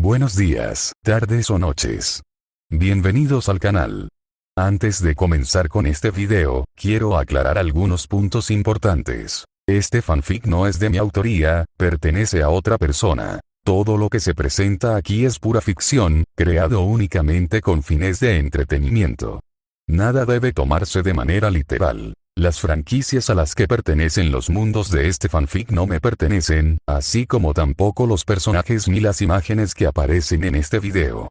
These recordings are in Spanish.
Buenos días, tardes o noches. Bienvenidos al canal. Antes de comenzar con este video, quiero aclarar algunos puntos importantes. Este fanfic no es de mi autoría, pertenece a otra persona. Todo lo que se presenta aquí es pura ficción, creado únicamente con fines de entretenimiento. Nada debe tomarse de manera literal. Las franquicias a las que pertenecen los mundos de este fanfic no me pertenecen, así como tampoco los personajes ni las imágenes que aparecen en este video.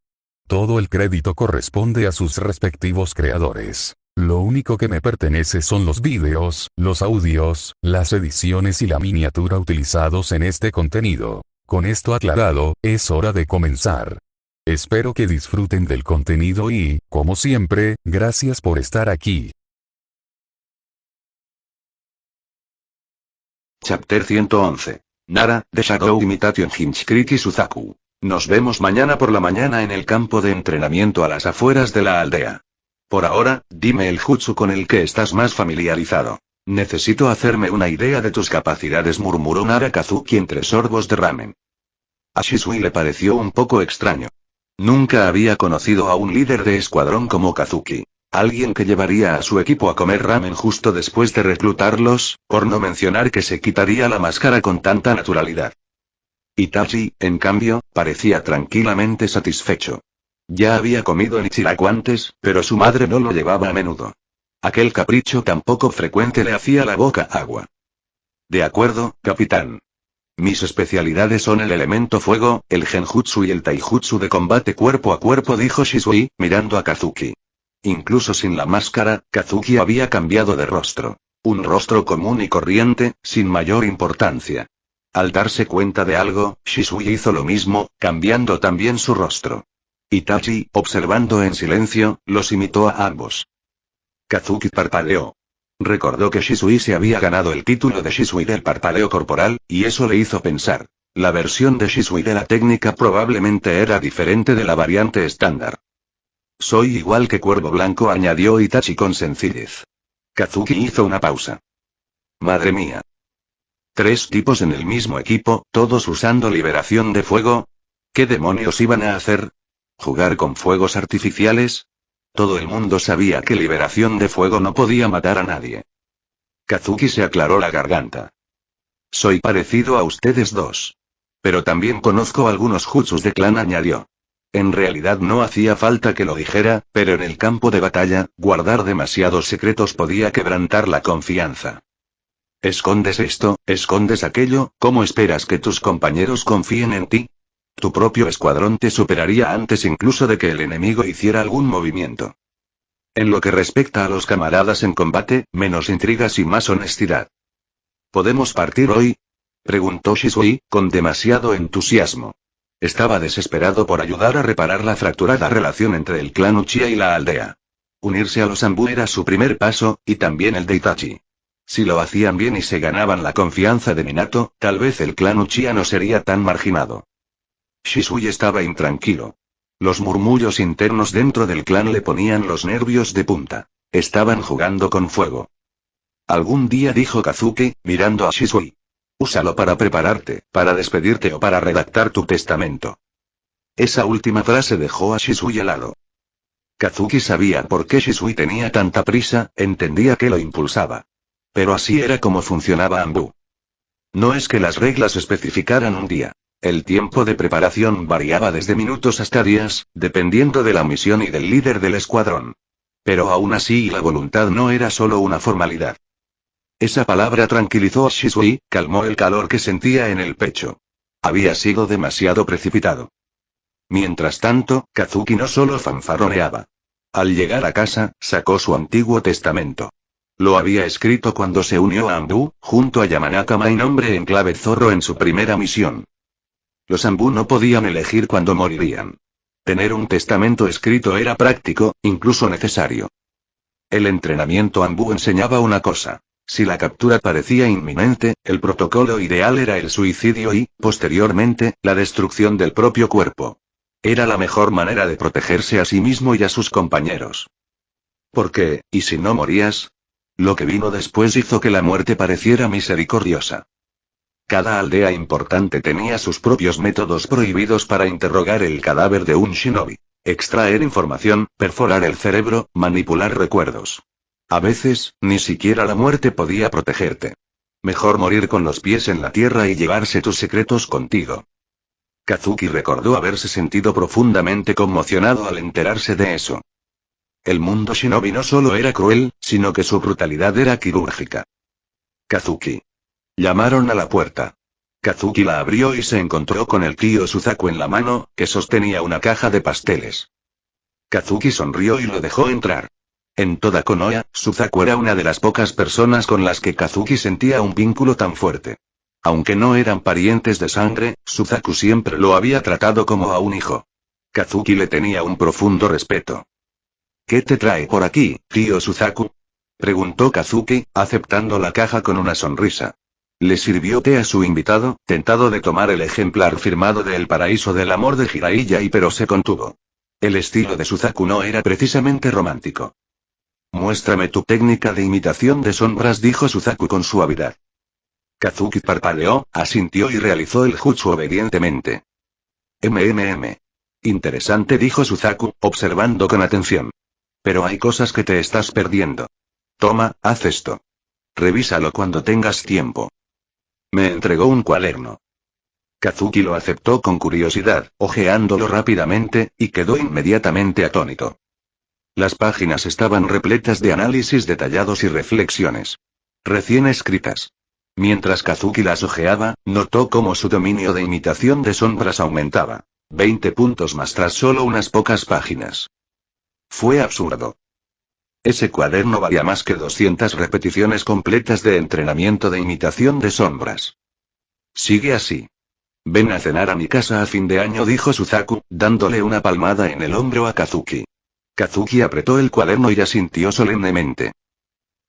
Todo el crédito corresponde a sus respectivos creadores. Lo único que me pertenece son los vídeos, los audios, las ediciones y la miniatura utilizados en este contenido. Con esto aclarado, es hora de comenzar. Espero que disfruten del contenido y, como siempre, gracias por estar aquí. Chapter 111. Nara, The Shadow Imitation Hinchkriki Suzaku. Nos vemos mañana por la mañana en el campo de entrenamiento a las afueras de la aldea. Por ahora, dime el jutsu con el que estás más familiarizado. Necesito hacerme una idea de tus capacidades, murmuró Nara Kazuki entre sorbos de ramen. A Shisui le pareció un poco extraño. Nunca había conocido a un líder de escuadrón como Kazuki. Alguien que llevaría a su equipo a comer ramen justo después de reclutarlos, por no mencionar que se quitaría la máscara con tanta naturalidad. Itachi, en cambio, parecía tranquilamente satisfecho. Ya había comido en Ichiraku antes, pero su madre no lo llevaba a menudo. Aquel capricho tan poco frecuente le hacía la boca agua. De acuerdo, capitán. Mis especialidades son el elemento fuego, el genjutsu y el taijutsu de combate cuerpo a cuerpo, dijo Shisui, mirando a Kazuki. Incluso sin la máscara, Kazuki había cambiado de rostro. Un rostro común y corriente, sin mayor importancia. Al darse cuenta de algo, Shisui hizo lo mismo, cambiando también su rostro. Itachi, observando en silencio, los imitó a ambos. Kazuki parpadeó. Recordó que Shisui se había ganado el título de Shisui del parpadeo corporal, y eso le hizo pensar. La versión de Shisui de la técnica probablemente era diferente de la variante estándar. Soy igual que Cuervo Blanco, añadió Itachi con sencillez. Kazuki hizo una pausa. Madre mía. 3 tipos en el mismo equipo, todos usando liberación de fuego. ¿Qué demonios iban a hacer? ¿Jugar con fuegos artificiales? Todo el mundo sabía que liberación de fuego no podía matar a nadie. Kazuki se aclaró la garganta. Soy parecido a ustedes dos. Pero también conozco algunos jutsus de clan, añadió. En realidad no hacía falta que lo dijera, pero en el campo de batalla, guardar demasiados secretos podía quebrantar la confianza. ¿Escondes esto, escondes aquello? ¿Cómo esperas que tus compañeros confíen en ti? Tu propio escuadrón te superaría antes incluso de que el enemigo hiciera algún movimiento. En lo que respecta a los camaradas en combate, menos intrigas y más honestidad. ¿Podemos partir hoy?, preguntó Shisui, con demasiado entusiasmo. Estaba desesperado por ayudar a reparar la fracturada relación entre el clan Uchiha y la aldea. Unirse a los Anbu era su primer paso, y también el de Itachi. Si lo hacían bien y se ganaban la confianza de Minato, tal vez el clan Uchiha no sería tan marginado. Shisui estaba intranquilo. Los murmullos internos dentro del clan le ponían los nervios de punta. Estaban jugando con fuego. Algún día, dijo Kazuki, mirando a Shisui. Úsalo para prepararte, para despedirte o para redactar tu testamento. Esa última frase dejó a Shisui helado. Kazuki sabía por qué Shisui tenía tanta prisa, entendía que lo impulsaba. Pero así era como funcionaba Anbu. No es que las reglas especificaran un día. El tiempo de preparación variaba desde minutos hasta días, dependiendo de la misión y del líder del escuadrón. Pero aún así la voluntad no era solo una formalidad. Esa palabra tranquilizó a Shisui, calmó el calor que sentía en el pecho. Había sido demasiado precipitado. Mientras tanto, Kazuki no solo fanfarroneaba. Al llegar a casa, sacó su antiguo testamento. Lo había escrito cuando se unió a Anbu, junto a Yamanaka Main, hombre en clave zorro en su primera misión. Los Anbu no podían elegir cuándo morirían. Tener un testamento escrito era práctico, incluso necesario. El entrenamiento Anbu enseñaba una cosa. Si la captura parecía inminente, el protocolo ideal era el suicidio y, posteriormente, la destrucción del propio cuerpo. Era la mejor manera de protegerse a sí mismo y a sus compañeros. Porque, ¿y si no morías? Lo que vino después hizo que la muerte pareciera misericordiosa. Cada aldea importante tenía sus propios métodos prohibidos para interrogar el cadáver de un shinobi. Extraer información, perforar el cerebro, manipular recuerdos. A veces, ni siquiera la muerte podía protegerte. Mejor morir con los pies en la tierra y llevarse tus secretos contigo. Kazuki recordó haberse sentido profundamente conmocionado al enterarse de eso. El mundo shinobi no solo era cruel, sino que su brutalidad era quirúrgica. Kazuki. Llamaron a la puerta. Kazuki la abrió y se encontró con el tío Suzaku en la mano, que sostenía una caja de pasteles. Kazuki sonrió y lo dejó entrar. En toda Konoha, Suzaku era una de las pocas personas con las que Kazuki sentía un vínculo tan fuerte. Aunque no eran parientes de sangre, Suzaku siempre lo había tratado como a un hijo. Kazuki le tenía un profundo respeto. ¿Qué te trae por aquí, tío Suzaku?, preguntó Kazuki, aceptando la caja con una sonrisa. Le sirvió té a su invitado, tentado de tomar el ejemplar firmado de El paraíso del amor de Jiraiya, pero se contuvo. El estilo de Suzaku no era precisamente romántico. Muéstrame tu técnica de imitación de sombras, dijo Suzaku con suavidad. Kazuki parpadeó, asintió y realizó el jutsu obedientemente. Interesante, dijo Suzaku, observando con atención. Pero hay cosas que te estás perdiendo. Toma, haz esto. Revísalo cuando tengas tiempo. Me entregó un cuaderno. Kazuki lo aceptó con curiosidad, hojeándolo rápidamente, y quedó inmediatamente atónito. Las páginas estaban repletas de análisis detallados y reflexiones. Recién escritas. Mientras Kazuki las hojeaba, notó cómo su dominio de imitación de sombras aumentaba. 20 puntos más tras solo unas pocas páginas. Fue absurdo. Ese cuaderno valía más que 200 repeticiones completas de entrenamiento de imitación de sombras. Sigue así. Ven a cenar a mi casa a fin de año, dijo Suzaku, dándole una palmada en el hombro a Kazuki. Kazuki apretó el cuaderno y asintió solemnemente.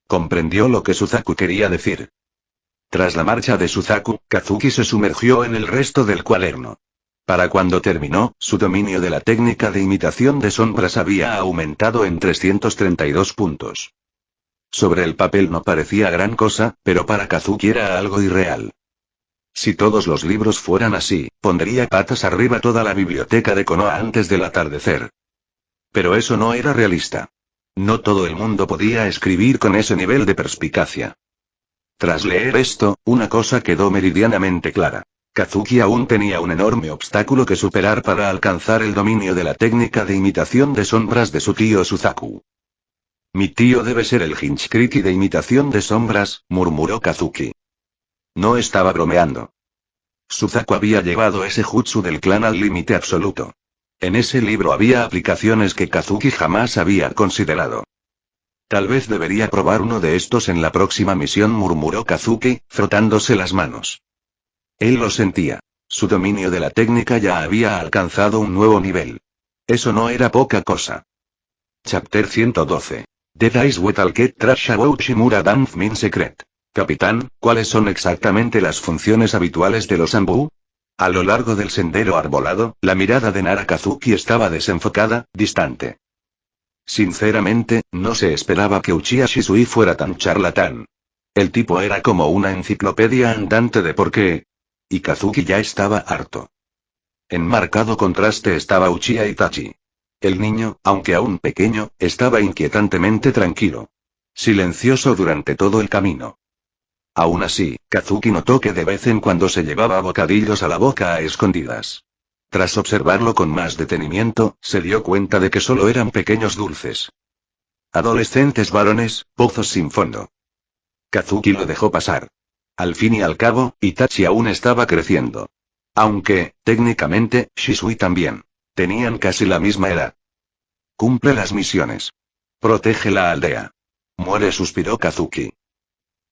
Comprendió lo que Suzaku quería decir. Tras la marcha de Suzaku, Kazuki se sumergió en el resto del cuaderno. Para cuando terminó, su dominio de la técnica de imitación de sombras había aumentado en 332 puntos. Sobre el papel no parecía gran cosa, pero para Kazuki era algo irreal. Si todos los libros fueran así, pondría patas arriba toda la biblioteca de Konoha antes del atardecer. Pero eso no era realista. No todo el mundo podía escribir con ese nivel de perspicacia. Tras leer esto, una cosa quedó meridianamente clara. Kazuki aún tenía un enorme obstáculo que superar para alcanzar el dominio de la técnica de imitación de sombras de su tío Suzaku. Mi tío debe ser el Hinchkriki de imitación de sombras, murmuró Kazuki. No estaba bromeando. Suzaku había llevado ese jutsu del clan al límite absoluto. En ese libro había aplicaciones que Kazuki jamás había considerado. Tal vez debería probar uno de estos en la próxima misión, murmuró Kazuki, frotándose las manos. Él lo sentía. Su dominio de la técnica ya había alcanzado un nuevo nivel. Eso no era poca cosa. Chapter 112. Dead Eyes Wetal Ket Trash About Shimura Danf Min Secret. Capitán, ¿cuáles son exactamente las funciones habituales de los Anbu? A lo largo del sendero arbolado, la mirada de Nara Kazuki estaba desenfocada, distante. Sinceramente, no se esperaba que Uchiha Shisui fuera tan charlatán. El tipo era como una enciclopedia andante de por qué. Y Kazuki ya estaba harto. En marcado contraste estaba Uchiha Itachi. El niño, aunque aún pequeño, estaba inquietantemente tranquilo. Silencioso durante todo el camino. Aún así, Kazuki notó que de vez en cuando se llevaba bocadillos a la boca a escondidas. Tras observarlo con más detenimiento, se dio cuenta de que solo eran pequeños dulces. Adolescentes varones, pozos sin fondo. Kazuki lo dejó pasar. Al fin y al cabo, Itachi aún estaba creciendo. Aunque, técnicamente, Shisui también. Tenían casi la misma edad. Cumple las misiones. Protege la aldea. Muere, suspiró Kazuki.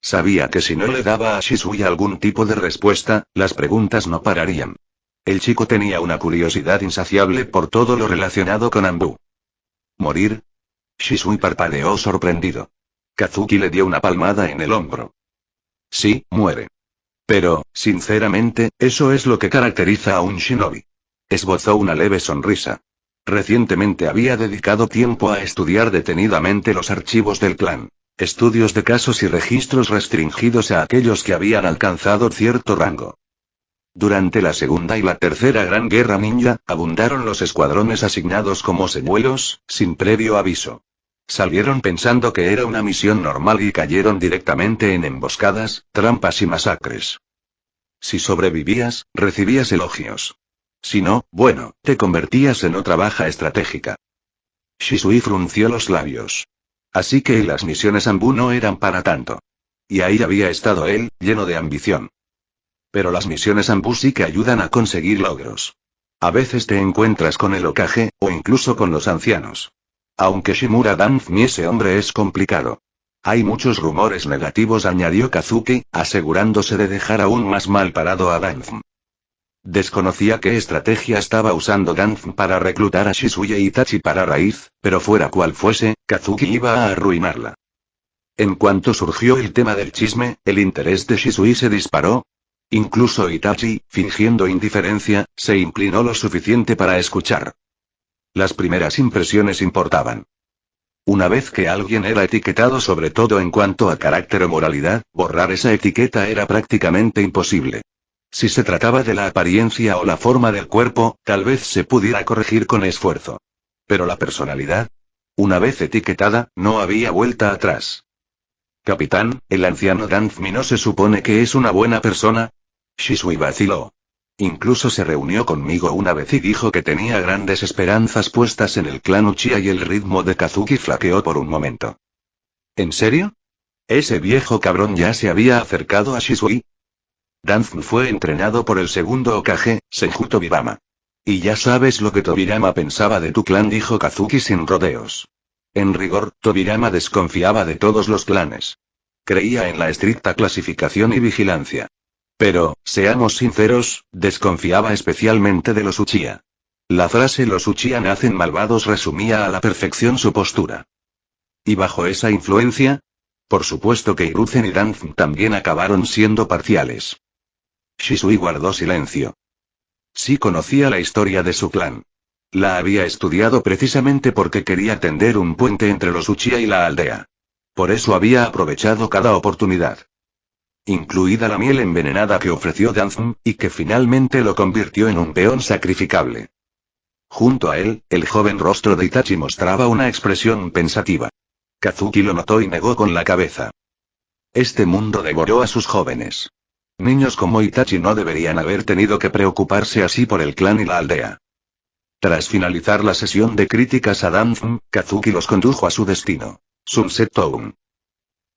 Sabía que si no le daba a Shisui algún tipo de respuesta, las preguntas no pararían. El chico tenía una curiosidad insaciable por todo lo relacionado con Anbu. ¿Morir? Shisui parpadeó sorprendido. Kazuki le dio una palmada en el hombro. Sí, muere. Pero, sinceramente, eso es lo que caracteriza a un shinobi. Esbozó una leve sonrisa. Recientemente había dedicado tiempo a estudiar detenidamente los archivos del clan. Estudios de casos y registros restringidos a aquellos que habían alcanzado cierto rango. Durante la Segunda y la Tercera Gran Guerra Ninja, abundaron los escuadrones asignados como señuelos, sin previo aviso. Salieron pensando que era una misión normal y cayeron directamente en emboscadas, trampas y masacres. Si sobrevivías, recibías elogios. Si no, bueno, te convertías en otra baja estratégica. Shisui frunció los labios. Así que las misiones Anbu no eran para tanto. Y ahí había estado él, lleno de ambición. Pero las misiones Anbu sí que ayudan a conseguir logros. A veces te encuentras con el Hokage, o incluso con los ancianos. Aunque Shimura Danzmi ese hombre es complicado. Hay muchos rumores negativos, añadió Kazuki, asegurándose de dejar aún más mal parado a Danzmi. Desconocía qué estrategia estaba usando Danzmi para reclutar a Shisui e Itachi para raíz, pero fuera cual fuese, Kazuki iba a arruinarla. En cuanto surgió el tema del chisme, el interés de Shisui se disparó. Incluso Itachi, fingiendo indiferencia, se inclinó lo suficiente para escuchar. Las primeras impresiones importaban. Una vez que alguien era etiquetado, sobre todo en cuanto a carácter o moralidad, borrar esa etiqueta era prácticamente imposible. Si se trataba de la apariencia o la forma del cuerpo, tal vez se pudiera corregir con esfuerzo. Pero la personalidad, una vez etiquetada, no había vuelta atrás. Capitán, el anciano Danzmi no se supone que es una buena persona. Shisui vaciló. Incluso se reunió conmigo una vez y dijo que tenía grandes esperanzas puestas en el clan Uchiha y el ritmo de Kazuki flaqueó por un momento. ¿En serio? ¿Ese viejo cabrón ya se había acercado a Shisui? Danzmi fue entrenado por el segundo Hokage, Senju Tobirama. Y ya sabes lo que Tobirama pensaba de tu clan, dijo Kazuki sin rodeos. En rigor, Tobirama desconfiaba de todos los clanes. Creía en la estricta clasificación y vigilancia. Pero, seamos sinceros, desconfiaba especialmente de los Uchiha. La frase "los Uchiha nacen malvados" resumía a la perfección su postura. ¿Y bajo esa influencia? Por supuesto que Hiruzen y Danzmi también acabaron siendo parciales. Shisui guardó silencio. Sí conocía la historia de su clan. La había estudiado precisamente porque quería tender un puente entre los Uchiha y la aldea. Por eso había aprovechado cada oportunidad. Incluida la miel envenenada que ofreció Danzmi, y que finalmente lo convirtió en un peón sacrificable. Junto a él, el joven rostro de Itachi mostraba una expresión pensativa. Kazuki lo notó y negó con la cabeza. Este mundo devoró a sus jóvenes. Niños como Itachi no deberían haber tenido que preocuparse así por el clan y la aldea. Tras finalizar la sesión de críticas a Danzmi, Kazuki los condujo a su destino, Sunset Town.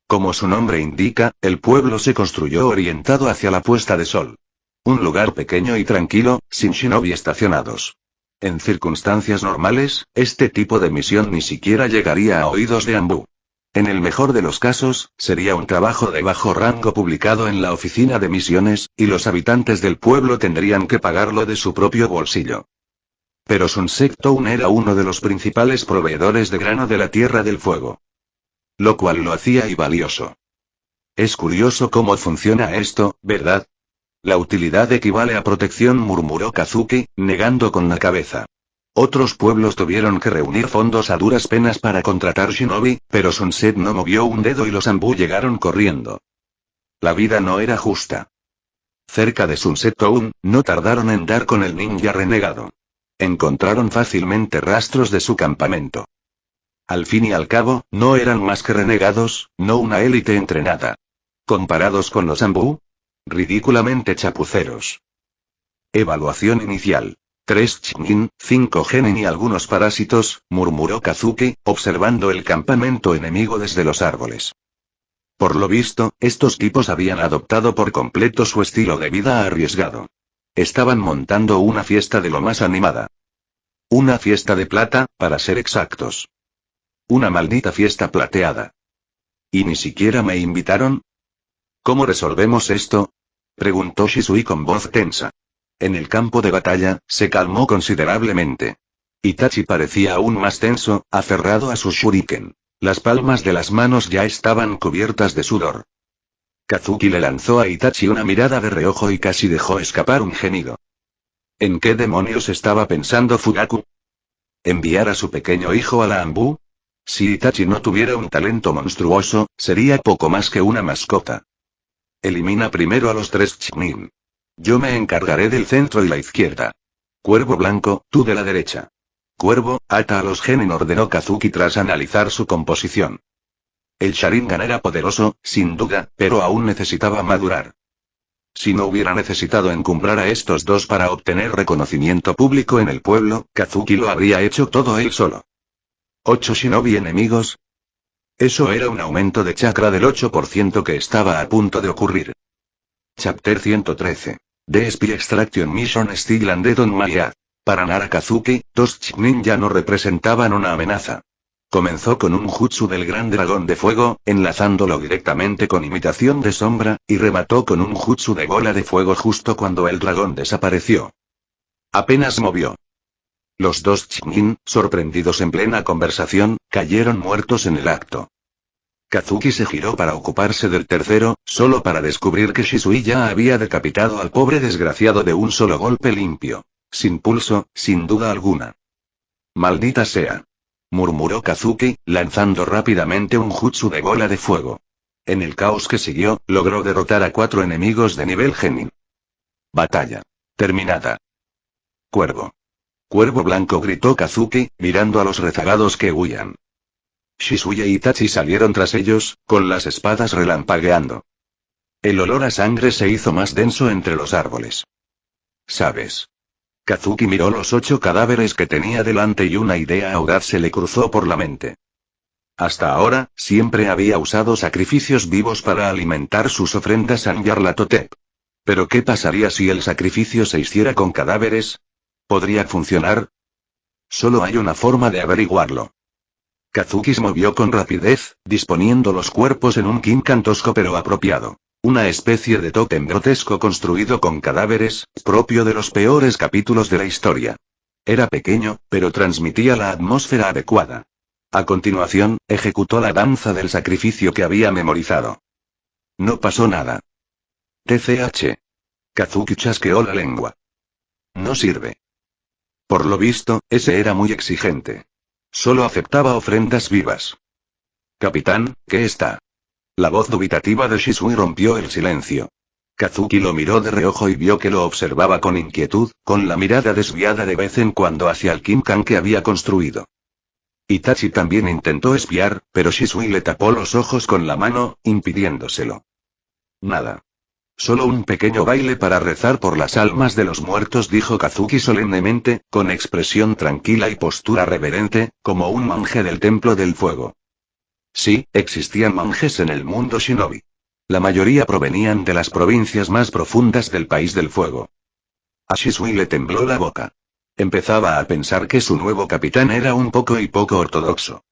Como su nombre indica, el pueblo se construyó orientado hacia la puesta de sol. Un lugar pequeño y tranquilo, sin shinobi estacionados. En circunstancias normales, este tipo de misión ni siquiera llegaría a oídos de Anbu. En el mejor de los casos, sería un trabajo de bajo rango publicado en la oficina de misiones, y los habitantes del pueblo tendrían que pagarlo de su propio bolsillo. Pero Sunset Town era uno de los principales proveedores de grano de la Tierra del Fuego. Lo cual lo hacía y valioso. Es curioso cómo funciona esto, ¿verdad? La utilidad equivale a protección, murmuró Kazuki, negando con la cabeza. Otros pueblos tuvieron que reunir fondos a duras penas para contratar shinobi, pero Sunset no movió un dedo y los Anbu llegaron corriendo. La vida no era justa. Cerca de Sunset Town, no tardaron en dar con el ninja renegado. Encontraron fácilmente rastros de su campamento. Al fin y al cabo, no eran más que renegados, no una élite entrenada. Comparados con los Anbu, ridículamente chapuceros. Evaluación inicial. 3 Chunin, 5 Genin y algunos parásitos, murmuró Kazuki, observando el campamento enemigo desde los árboles. Por lo visto, estos tipos habían adoptado por completo su estilo de vida arriesgado. Estaban montando una fiesta de lo más animada. Una fiesta de plata, para ser exactos. Una maldita fiesta plateada. ¿Y ni siquiera me invitaron? ¿Cómo resolvemos esto?, preguntó Shisui con voz tensa. En el campo de batalla, se calmó considerablemente. Itachi parecía aún más tenso, aferrado a su shuriken. Las palmas de las manos ya estaban cubiertas de sudor. Kazuki le lanzó a Itachi una mirada de reojo y casi dejó escapar un gemido. ¿En qué demonios estaba pensando Fugaku? ¿Enviar a su pequeño hijo a la Anbu? Si Itachi no tuviera un talento monstruoso, sería poco más que una mascota. Elimina primero a los 3 Chunin. Yo me encargaré del centro y la izquierda. Cuervo blanco, tú de la derecha. Cuervo, ata a los genin, ordenó Kazuki tras analizar su composición. El Sharingan era poderoso, sin duda, pero aún necesitaba madurar. Si no hubiera necesitado encumbrar a estos dos para obtener reconocimiento público en el pueblo, Kazuki lo habría hecho todo él solo. 8 shinobi enemigos. Eso era un aumento de chakra del 8% que estaba a punto de ocurrir. Chapter 113. DSP Extraction Mission Still Landed on My Head. Para Nara Kazuki, 2 Chunin ya no representaban una amenaza. Comenzó con un jutsu del gran dragón de fuego, enlazándolo directamente con imitación de sombra, y remató con un jutsu de bola de fuego justo cuando el dragón desapareció. Apenas movió. Los 2 Chunin, sorprendidos en plena conversación, cayeron muertos en el acto. Kazuki se giró para ocuparse del tercero, solo para descubrir que Shisui ya había decapitado al pobre desgraciado de un solo golpe limpio. Sin pulso, sin duda alguna. Maldita sea. Murmuró Kazuki, lanzando rápidamente un jutsu de bola de fuego. En el caos que siguió, logró derrotar a 4 enemigos de nivel genin. Batalla terminada. Cuervo. Cuervo blanco, gritó Kazuki, mirando a los rezagados que huían. Shisui e Itachi salieron tras ellos, con las espadas relampagueando. El olor a sangre se hizo más denso entre los árboles. ¿Sabes? Kazuki miró los 8 cadáveres que tenía delante y una idea audaz se le cruzó por la mente. Hasta ahora, siempre había usado sacrificios vivos para alimentar sus ofrendas a Nyarlathotep. Pero ¿qué pasaría si el sacrificio se hiciera con cadáveres? ¿Podría funcionar? Solo hay una forma de averiguarlo. Kazuki se movió con rapidez, disponiendo los cuerpos en un Kinkan tosco pero apropiado. Una especie de tótem grotesco construido con cadáveres, propio de los peores capítulos de la historia. Era pequeño, pero transmitía la atmósfera adecuada. A continuación, ejecutó la danza del sacrificio que había memorizado. No pasó nada. TCH. Kazuki chasqueó la lengua. No sirve. Por lo visto, ese era muy exigente. Solo aceptaba ofrendas vivas. Capitán, ¿qué está? La voz dubitativa de Shisui rompió el silencio. Kazuki lo miró de reojo y vio que lo observaba con inquietud, con la mirada desviada de vez en cuando hacia el Kinkan que había construido. Itachi también intentó espiar, pero Shisui le tapó los ojos con la mano, impidiéndoselo. Nada. Solo un pequeño baile para rezar por las almas de los muertos, dijo Kazuki solemnemente, con expresión tranquila y postura reverente, como un monje del templo del fuego. Sí, existían monjes en el mundo shinobi. La mayoría provenían de las provincias más profundas del país del fuego. A Shisui le tembló la boca. Empezaba a pensar que su nuevo capitán era un poco ortodoxo.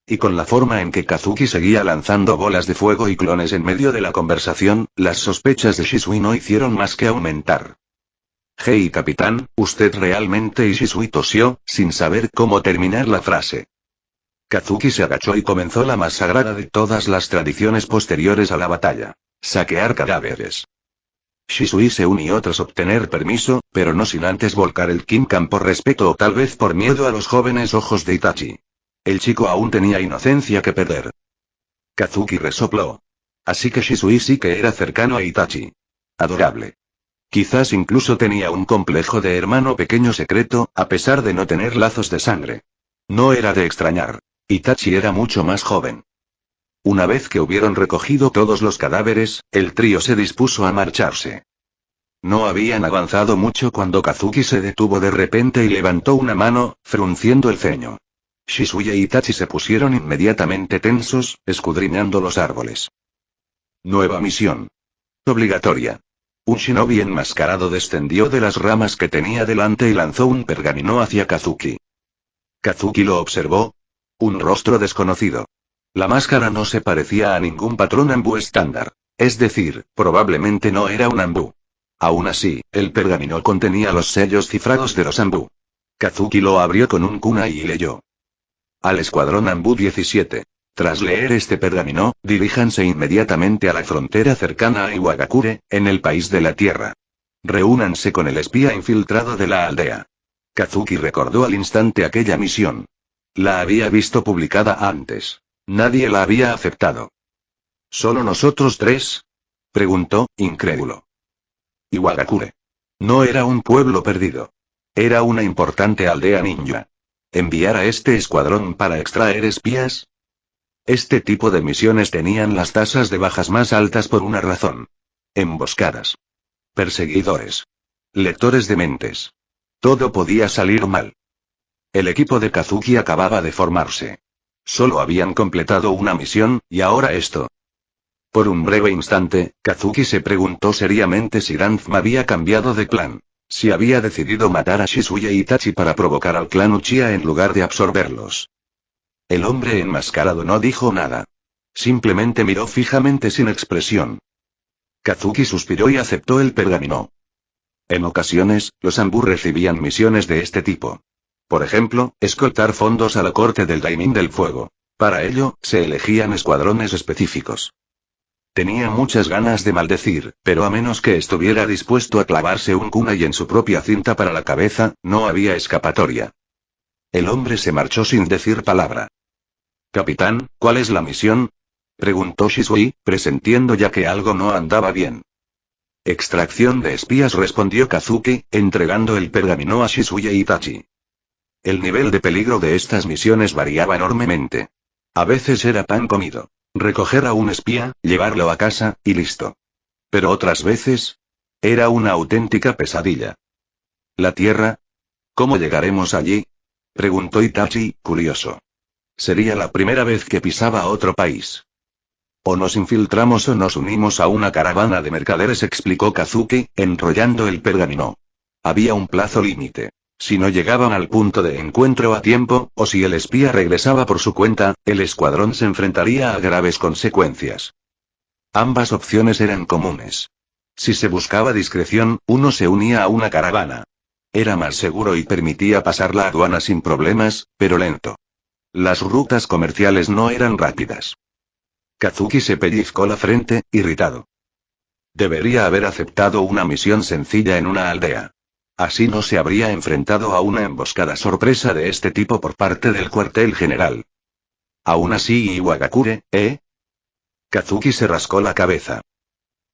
Y con la forma en que Kazuki seguía lanzando bolas de fuego y clones en medio de la conversación, las sospechas de Shisui no hicieron más que aumentar. «Hey capitán, ¿usted realmente?» y Shisui tosió, sin saber cómo terminar la frase. Kazuki se agachó y comenzó la más sagrada de todas las tradiciones posteriores a la batalla: saquear cadáveres. Shisui se unió tras obtener permiso, pero no sin antes volcar el Kinkan por respeto o tal vez por miedo a los jóvenes ojos de Itachi. El chico aún tenía inocencia que perder. Kazuki resopló. Así que Shisui sí que era cercano a Itachi. Adorable. Quizás incluso tenía un complejo de hermano pequeño secreto, a pesar de no tener lazos de sangre. No era de extrañar. Itachi era mucho más joven. Una vez que hubieron recogido todos los cadáveres, el trío se dispuso a marcharse. No habían avanzado mucho cuando Kazuki se detuvo de repente y levantó una mano, frunciendo el ceño. Shisui e Itachi se pusieron inmediatamente tensos, escudriñando los árboles. Nueva misión. Obligatoria. Un shinobi enmascarado descendió de las ramas que tenía delante y lanzó un pergamino hacia Kazuki. Kazuki lo observó. Un rostro desconocido. La máscara no se parecía a ningún patrón Anbu estándar. Es decir, probablemente no era un Anbu. Aún así, el pergamino contenía los sellos cifrados de los Anbu. Kazuki lo abrió con un kunai y leyó. Al escuadrón Anbu 17. Tras leer este pergamino, diríjanse inmediatamente a la frontera cercana a Iwagakure, en el país de la tierra. Reúnanse con el espía infiltrado de la aldea. Kazuki recordó al instante aquella misión. La había visto publicada antes. Nadie la había aceptado. ¿Solo nosotros tres? Preguntó, incrédulo. Iwagakure. No era un pueblo perdido. Era una importante aldea ninja. ¿Enviar a este escuadrón para extraer espías? Este tipo de misiones tenían las tasas de bajas más altas por una razón. Emboscadas. Perseguidores. Lectores de mentes. Todo podía salir mal. El equipo de Kazuki acababa de formarse. Solo habían completado una misión, y ahora esto. Por un breve instante, Kazuki se preguntó seriamente si Danzma había cambiado de plan. Si había decidido matar a Shizuya y Itachi para provocar al clan Uchiha en lugar de absorberlos. El hombre enmascarado no dijo nada. Simplemente miró fijamente sin expresión. Kazuki suspiró y aceptó el pergamino. En ocasiones, los Anbu recibían misiones de este tipo. Por ejemplo, escoltar fondos a la corte del Daimon del Fuego. Para ello, se elegían escuadrones específicos. Tenía muchas ganas de maldecir, pero a menos que estuviera dispuesto a clavarse un kunai en su propia cinta para la cabeza, no había escapatoria. El hombre se marchó sin decir palabra. «Capitán, ¿cuál es la misión?», preguntó Shisui, presintiendo ya que algo no andaba bien. «Extracción de espías», respondió Kazuki, entregando el pergamino a Shizuya y Itachi. El nivel de peligro de estas misiones variaba enormemente. A veces era pan comido. Recoger a un espía, llevarlo a casa, y listo. Pero otras veces, era una auténtica pesadilla. ¿La Tierra? ¿Cómo llegaremos allí?, preguntó Itachi, curioso. Sería la primera vez que pisaba otro país. O nos infiltramos o nos unimos a una caravana de mercaderes, explicó Kazuki, enrollando el pergamino. Había un plazo límite. Si no llegaban al punto de encuentro a tiempo, o si el espía regresaba por su cuenta, el escuadrón se enfrentaría a graves consecuencias. Ambas opciones eran comunes. Si se buscaba discreción, uno se unía a una caravana. Era más seguro y permitía pasar la aduana sin problemas, pero lento. Las rutas comerciales no eran rápidas. Kazuki se pellizcó la frente, irritado. Debería haber aceptado una misión sencilla en una aldea. Así no se habría enfrentado a una emboscada sorpresa de este tipo por parte del cuartel general. Aún así, Iwagakure, ¿eh? Kazuki se rascó la cabeza.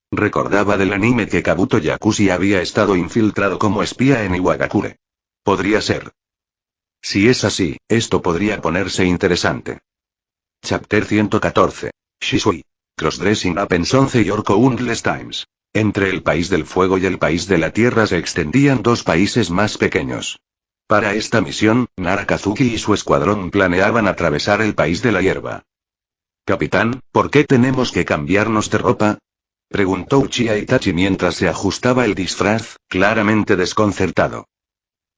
Recordaba del anime que Kabuto Yakushi había estado infiltrado como espía en Iwagakure. Podría ser. Si es así, esto podría ponerse interesante. Chapter 114. Shisui. Crossdressing happens on the York Countless Times. Entre el país del fuego y el país de la tierra se extendían dos países más pequeños. Para esta misión, Nara Kazuki y su escuadrón planeaban atravesar el país de la hierba. «Capitán, ¿por qué tenemos que cambiarnos de ropa?», preguntó Uchiha Itachi mientras se ajustaba el disfraz, claramente desconcertado.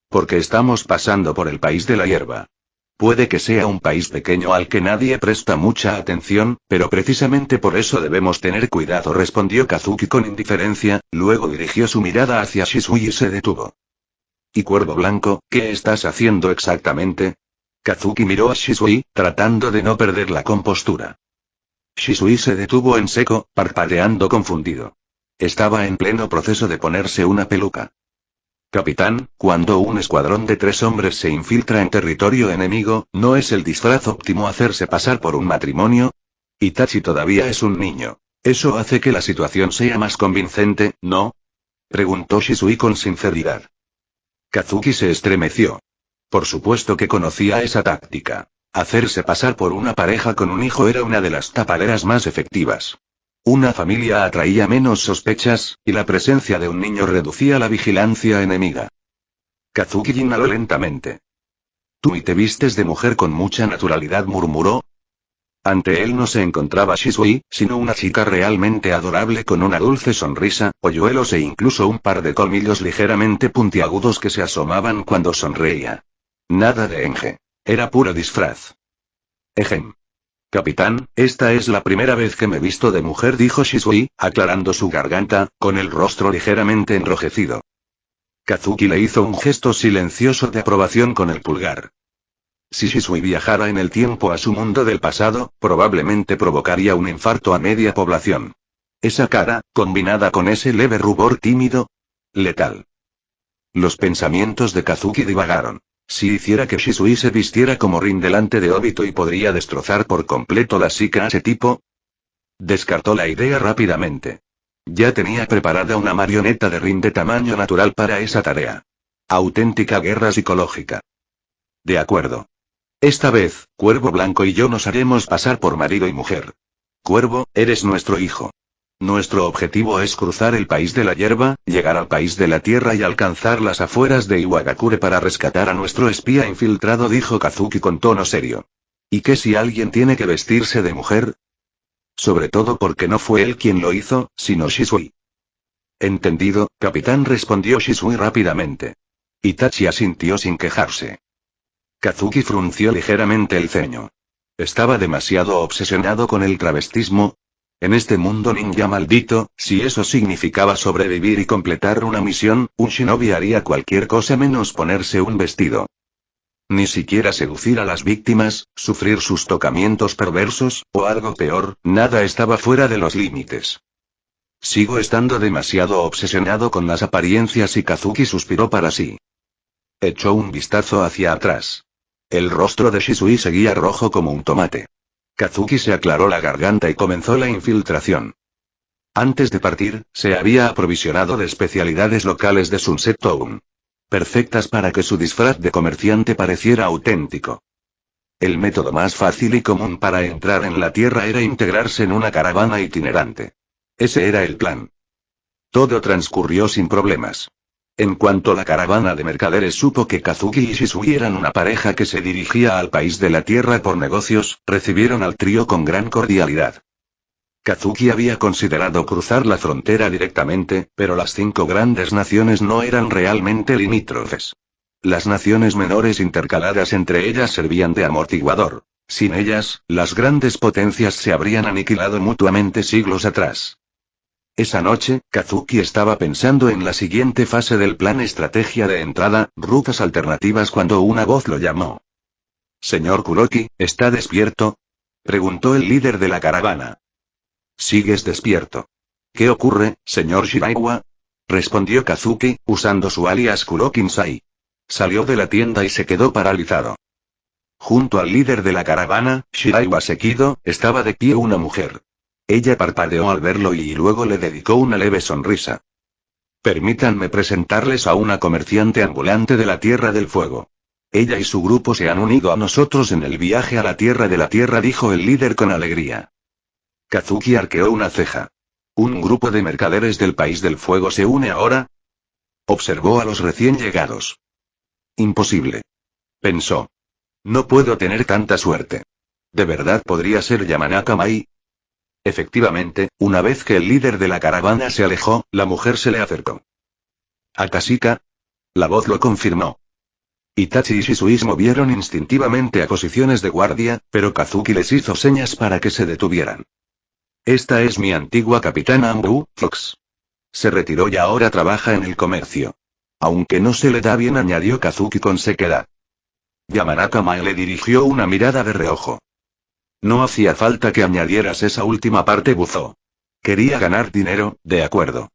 «Porque estamos pasando por el país de la hierba. Puede que sea un país pequeño al que nadie presta mucha atención, pero precisamente por eso debemos tener cuidado», respondió Kazuki con indiferencia, luego dirigió su mirada hacia Shisui y se detuvo. «¿Y Cuervo Blanco, qué estás haciendo exactamente?», Kazuki miró a Shisui, tratando de no perder la compostura. Shisui se detuvo en seco, parpadeando confundido. Estaba en pleno proceso de ponerse una peluca. «Capitán, cuando un escuadrón de 3 hombres se infiltra en territorio enemigo, ¿no es el disfraz óptimo hacerse pasar por un matrimonio? Itachi todavía es un niño. Eso hace que la situación sea más convincente, ¿no?», preguntó Shisui con sinceridad. Kazuki se estremeció. Por supuesto que conocía esa táctica. Hacerse pasar por una pareja con un hijo era una de las tapaderas más efectivas. Una familia atraía menos sospechas, y la presencia de un niño reducía la vigilancia enemiga. Kazuki inhaló lentamente. «Tú y te vistes de mujer con mucha naturalidad», murmuró. Ante él no se encontraba Shisui, sino una chica realmente adorable con una dulce sonrisa, polluelos e incluso un par de colmillos ligeramente puntiagudos que se asomaban cuando sonreía. Nada de enje. Era puro disfraz. «Ejem. Capitán, esta es la primera vez que me visto de mujer», dijo Shisui, aclarando su garganta, con el rostro ligeramente enrojecido. Kazuki le hizo un gesto silencioso de aprobación con el pulgar. Si Shisui viajara en el tiempo a su mundo del pasado, probablemente provocaría un infarto a media población. Esa cara, combinada con ese leve rubor tímido. Letal. Los pensamientos de Kazuki divagaron. Si hiciera que Shisui se vistiera como Rin delante de Obito y podría destrozar por completo la psique a ese tipo. Descartó la idea rápidamente. Ya tenía preparada una marioneta de Rin de tamaño natural para esa tarea. Auténtica guerra psicológica. De acuerdo. Esta vez, Cuervo Blanco y yo nos haremos pasar por marido y mujer. Cuervo, eres nuestro hijo. Nuestro objetivo es cruzar el país de la hierba, llegar al país de la tierra y alcanzar las afueras de Iwagakure para rescatar a nuestro espía infiltrado, dijo Kazuki con tono serio. ¿Y qué si alguien tiene que vestirse de mujer? Sobre todo porque no fue él quien lo hizo, sino Shisui. Entendido, capitán, respondió Shisui rápidamente. Itachi asintió sin quejarse. Kazuki frunció ligeramente el ceño. Estaba demasiado obsesionado con el travestismo. En este mundo ninja maldito, si eso significaba sobrevivir y completar una misión, un shinobi haría cualquier cosa menos ponerse un vestido. Ni siquiera seducir a las víctimas, sufrir sus tocamientos perversos, o algo peor, nada estaba fuera de los límites. Sigo estando demasiado obsesionado con las apariencias, y Kazuki suspiró para sí. Echó un vistazo hacia atrás. El rostro de Shisui seguía rojo como un tomate. Kazuki se aclaró la garganta y comenzó la infiltración. Antes de partir, se había aprovisionado de especialidades locales de Sunset Town. Perfectas para que su disfraz de comerciante pareciera auténtico. El método más fácil y común para entrar en la tierra era integrarse en una caravana itinerante. Ese era el plan. Todo transcurrió sin problemas. En cuanto la caravana de mercaderes supo que Kazuki y Shisui eran una pareja que se dirigía al país de la tierra por negocios, recibieron al trío con gran cordialidad. Kazuki había considerado cruzar la frontera directamente, pero las 5 grandes naciones no eran realmente limítrofes. Las naciones menores intercaladas entre ellas servían de amortiguador. Sin ellas, las grandes potencias se habrían aniquilado mutuamente siglos atrás. Esa noche, Kazuki estaba pensando en la siguiente fase del plan: estrategia de entrada, rutas alternativas, cuando una voz lo llamó. «Señor Kuroki, ¿está despierto?», preguntó el líder de la caravana. «¿Sigues despierto? ¿Qué ocurre, señor Shiraiwa?», respondió Kazuki, usando su alias Kurokinsai. Salió de la tienda y se quedó paralizado. Junto al líder de la caravana, Shiraiwa Sekido, estaba de pie una mujer. Ella parpadeó al verlo y luego le dedicó una leve sonrisa. «Permítanme presentarles a una comerciante ambulante de la Tierra del Fuego. Ella y su grupo se han unido a nosotros en el viaje a la Tierra de la Tierra», dijo el líder con alegría. Kazuki arqueó una ceja. ¿Un grupo de mercaderes del País del Fuego se une ahora?, observó a los recién llegados. Imposible, pensó. No puedo tener tanta suerte. ¿De verdad podría ser Yamanaka Mai? Efectivamente, una vez que el líder de la caravana se alejó, la mujer se le acercó. «¿Akashika?», la voz lo confirmó. Itachi y Shisui se movieron instintivamente a posiciones de guardia, pero Kazuki les hizo señas para que se detuvieran. «Esta es mi antigua capitana Ambu, Fox. Se retiró y ahora trabaja en el comercio. Aunque no se le da bien», añadió Kazuki con sequedad. Yamanaka Mai le dirigió una mirada de reojo. «No hacía falta que añadieras esa última parte», buzó. «Quería ganar dinero, de acuerdo».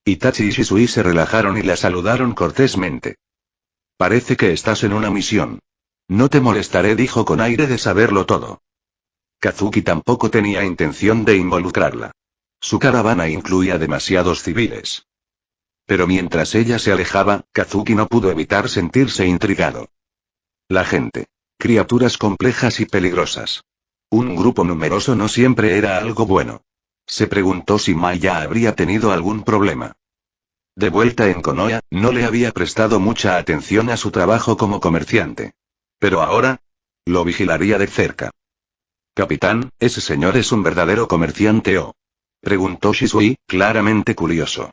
Itachi y Shisui se relajaron y la saludaron cortésmente. «Parece que estás en una misión. No te molestaré», dijo con aire de saberlo todo. Kazuki tampoco tenía intención de involucrarla. Su caravana incluía demasiados civiles. Pero mientras ella se alejaba, Kazuki no pudo evitar sentirse intrigado. La gente. Criaturas complejas y peligrosas. Un grupo numeroso no siempre era algo bueno. Se preguntó si Mai ya habría tenido algún problema. De vuelta en Konoha, no le había prestado mucha atención a su trabajo como comerciante. Pero ahora, lo vigilaría de cerca. «Capitán, ¿ese señor es un verdadero comerciante o?», preguntó Shisui, claramente curioso.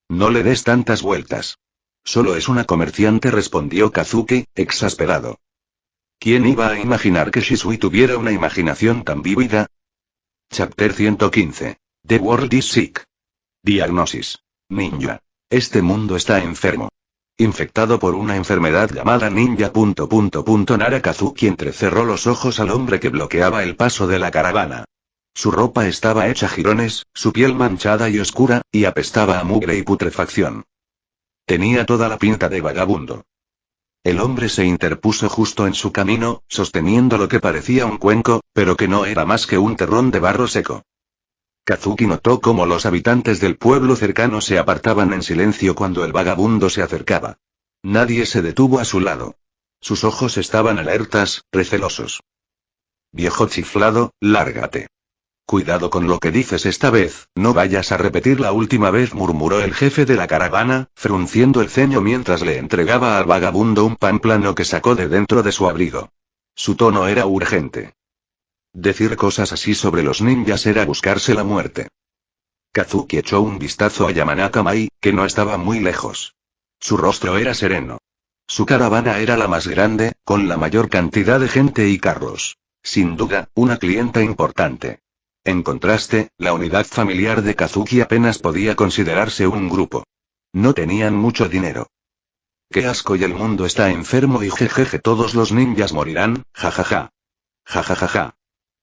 «No le des tantas vueltas. Solo es una comerciante», respondió Kazuki, exasperado. ¿Quién iba a imaginar que Shisui tuviera una imaginación tan vívida? Chapter 115. The World is Sick. Diagnosis. Ninja. Este mundo está enfermo. Infectado por una enfermedad llamada ninja. Nara Kazuki entrecerró los ojos al hombre que bloqueaba el paso de la caravana. Su ropa estaba hecha jirones, su piel manchada y oscura, y apestaba a mugre y putrefacción. Tenía toda la pinta de vagabundo. El hombre se interpuso justo en su camino, sosteniendo lo que parecía un cuenco, pero que no era más que un terrón de barro seco. Kazuki notó cómo los habitantes del pueblo cercano se apartaban en silencio cuando el vagabundo se acercaba. Nadie se detuvo a su lado. Sus ojos estaban alertas, recelosos. Viejo chiflado, lárgate. Cuidado con lo que dices esta vez, no vayas a repetir la última vez, murmuró el jefe de la caravana, frunciendo el ceño mientras le entregaba al vagabundo un pan plano que sacó de dentro de su abrigo. Su tono era urgente. Decir cosas así sobre los ninjas era buscarse la muerte. Kazuki echó un vistazo a Yamanaka Mai, que no estaba muy lejos. Su rostro era sereno. Su caravana era la más grande, con la mayor cantidad de gente y carros. Sin duda, una clienta importante. En contraste, la unidad familiar de Kazuki apenas podía considerarse un grupo. No tenían mucho dinero. ¡Qué asco! Y el mundo está enfermo y jejeje, todos los ninjas morirán, jajaja. Jajajaja.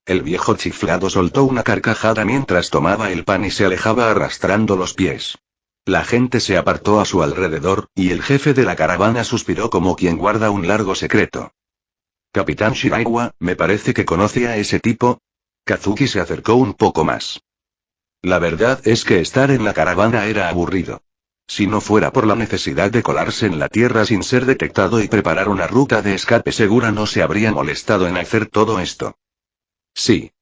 El viejo chiflado soltó una carcajada mientras tomaba el pan y se alejaba arrastrando los pies. La gente se apartó a su alrededor, y el jefe de la caravana suspiró como quien guarda un largo secreto. Capitán Shiraiwa, me parece que conoce a ese tipo. Kazuki se acercó un poco más. La verdad es que estar en la caravana era aburrido. Si no fuera por la necesidad de colarse en la tierra sin ser detectado y preparar una ruta de escape segura, no se habría molestado en hacer todo esto. Sí.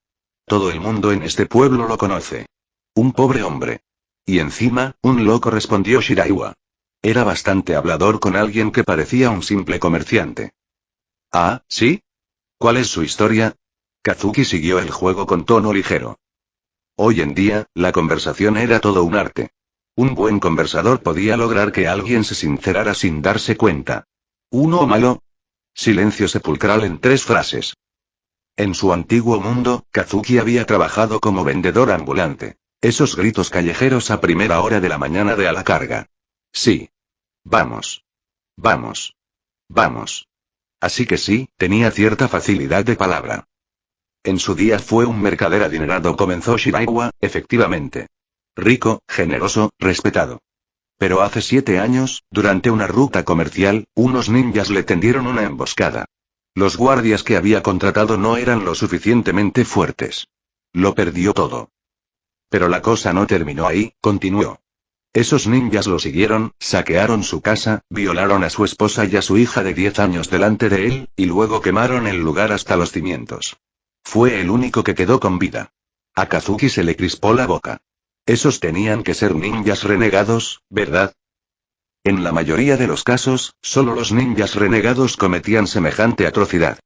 Todo el mundo en este pueblo lo conoce. Un pobre hombre. Y encima, un loco, respondió Shiraiwa. Era bastante hablador con alguien que parecía un simple comerciante. Ah, ¿sí? ¿Cuál es su historia? Kazuki siguió el juego con tono ligero. Hoy en día, la conversación era todo un arte. Un buen conversador podía lograr que alguien se sincerara sin darse cuenta. ¿Uno o malo? Silencio sepulcral en 3 frases. En su antiguo mundo, Kazuki había trabajado como vendedor ambulante. Esos gritos callejeros a primera hora de la mañana de a la carga. Sí. Vamos. Vamos. Vamos. Así que sí, tenía cierta facilidad de palabra. En su día fue un mercader adinerado, comenzó Shiraiwa, efectivamente. Rico, generoso, respetado. Pero hace 7 años, durante una ruta comercial, unos ninjas le tendieron una emboscada. Los guardias que había contratado no eran lo suficientemente fuertes. Lo perdió todo. Pero la cosa no terminó ahí, continuó. Esos ninjas lo siguieron, saquearon su casa, violaron a su esposa y a su hija de 10 años delante de él, y luego quemaron el lugar hasta los cimientos. Fue el único que quedó con vida. A Kazuki se le crispó la boca. Esos tenían que ser ninjas renegados, ¿verdad? En la mayoría de los casos, solo los ninjas renegados cometían semejante atrocidad.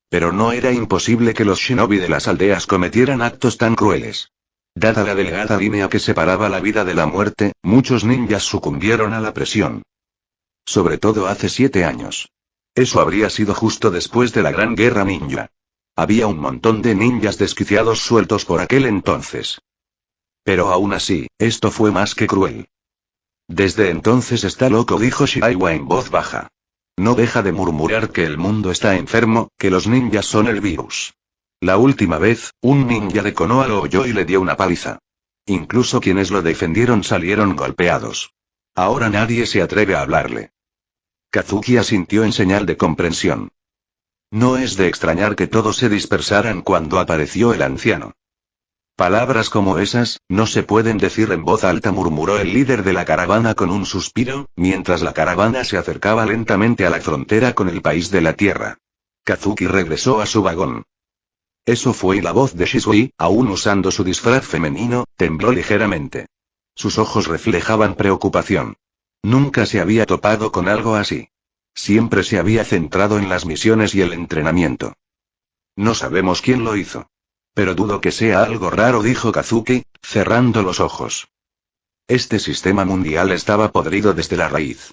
Pero no era imposible que los shinobi de las aldeas cometieran actos tan crueles. Dada la delgada línea que separaba la vida de la muerte, muchos ninjas sucumbieron a la presión. Sobre todo hace 7 años. Eso habría sido justo después de la Gran Guerra Ninja. Había un montón de ninjas desquiciados sueltos por aquel entonces. Pero aún así, esto fue más que cruel. Desde entonces está loco, dijo Shiraiwa en voz baja. No deja de murmurar que el mundo está enfermo, que los ninjas son el virus. La última vez, un ninja de Konoha lo oyó y le dio una paliza. Incluso quienes lo defendieron salieron golpeados. Ahora nadie se atreve a hablarle. Kazuki asintió en señal de comprensión. No es de extrañar que todos se dispersaran cuando apareció el anciano. Palabras como esas, no se pueden decir en voz alta, murmuró el líder de la caravana con un suspiro, mientras la caravana se acercaba lentamente a la frontera con el país de la tierra. Kazuki regresó a su vagón. Eso fue, y la voz de Shisui, aún usando su disfraz femenino, tembló ligeramente. Sus ojos reflejaban preocupación. Nunca se había topado con algo así. Siempre se había centrado en las misiones y el entrenamiento. No sabemos quién lo hizo. Pero dudo que sea algo raro, dijo Kazuki, cerrando los ojos. Este sistema mundial estaba podrido desde la raíz.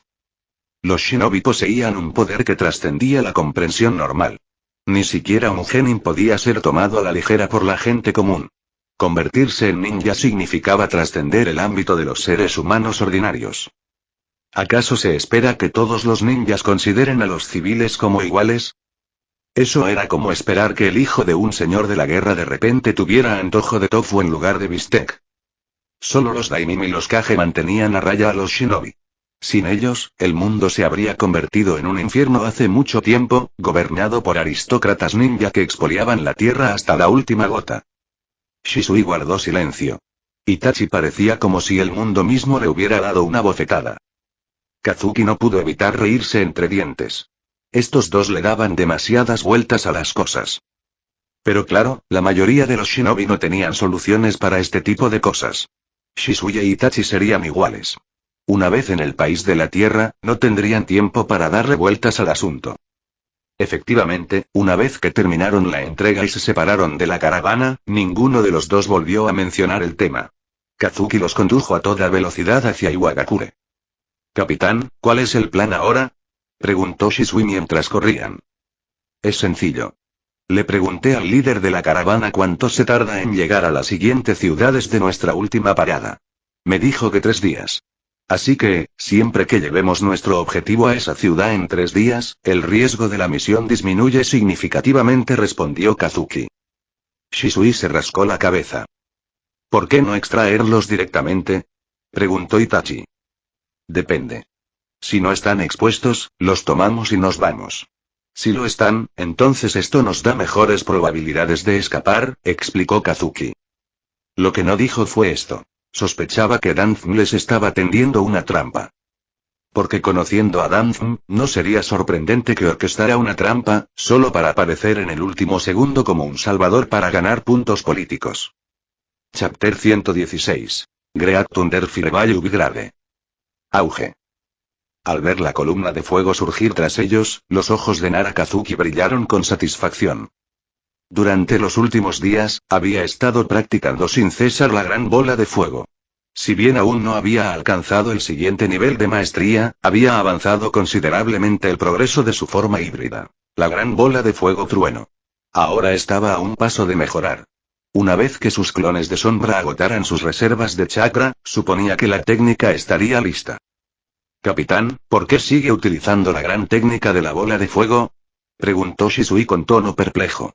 Los shinobi poseían un poder que trascendía la comprensión normal. Ni siquiera un genin podía ser tomado a la ligera por la gente común. Convertirse en ninja significaba trascender el ámbito de los seres humanos ordinarios. ¿Acaso se espera que todos los ninjas consideren a los civiles como iguales? Eso era como esperar que el hijo de un señor de la guerra de repente tuviera antojo de tofu en lugar de bistec. Solo los daimim y los kage mantenían a raya a los shinobi. Sin ellos, el mundo se habría convertido en un infierno hace mucho tiempo, gobernado por aristócratas ninja que expoliaban la tierra hasta la última gota. Shisui guardó silencio. Itachi parecía como si el mundo mismo le hubiera dado una bofetada. Kazuki no pudo evitar reírse entre dientes. Estos dos le daban demasiadas vueltas a las cosas. Pero claro, la mayoría de los shinobi no tenían soluciones para este tipo de cosas. Shisui e Itachi serían iguales. Una vez en el país de la tierra, no tendrían tiempo para darle vueltas al asunto. Efectivamente, una vez que terminaron la entrega y se separaron de la caravana, ninguno de los dos volvió a mencionar el tema. Kazuki los condujo a toda velocidad hacia Iwagakure. «Capitán, ¿cuál es el plan ahora?», preguntó Shisui mientras corrían. «Es sencillo. Le pregunté al líder de la caravana cuánto se tarda en llegar a la siguiente ciudad desde nuestra última parada. Me dijo que 3 días. Así que, siempre que llevemos nuestro objetivo a esa ciudad en 3 días, el riesgo de la misión disminuye significativamente», respondió Kazuki. Shisui se rascó la cabeza. «¿Por qué no extraerlos directamente?», preguntó Itachi. «Depende. Si no están expuestos, los tomamos y nos vamos. Si lo están, entonces esto nos da mejores probabilidades de escapar», explicó Kazuki. Lo que no dijo fue esto. Sospechaba que Danzm les estaba tendiendo una trampa. Porque conociendo a Danzm, no sería sorprendente que orquestara una trampa, solo para aparecer en el último segundo como un salvador para ganar puntos políticos. Chapter 116. Great Thunder Fireball Upgrade. Auge. Al ver la columna de fuego surgir tras ellos, los ojos de Nara Kazuki brillaron con satisfacción. Durante los últimos días, había estado practicando sin cesar la gran bola de fuego. Si bien aún no había alcanzado el siguiente nivel de maestría, había avanzado considerablemente el progreso de su forma híbrida. La gran bola de fuego trueno. Ahora estaba a un paso de mejorar. Una vez que sus clones de sombra agotaran sus reservas de chakra, suponía que la técnica estaría lista. «Capitán, ¿por qué sigue utilizando la gran técnica de la bola de fuego?», preguntó Shisui con tono perplejo.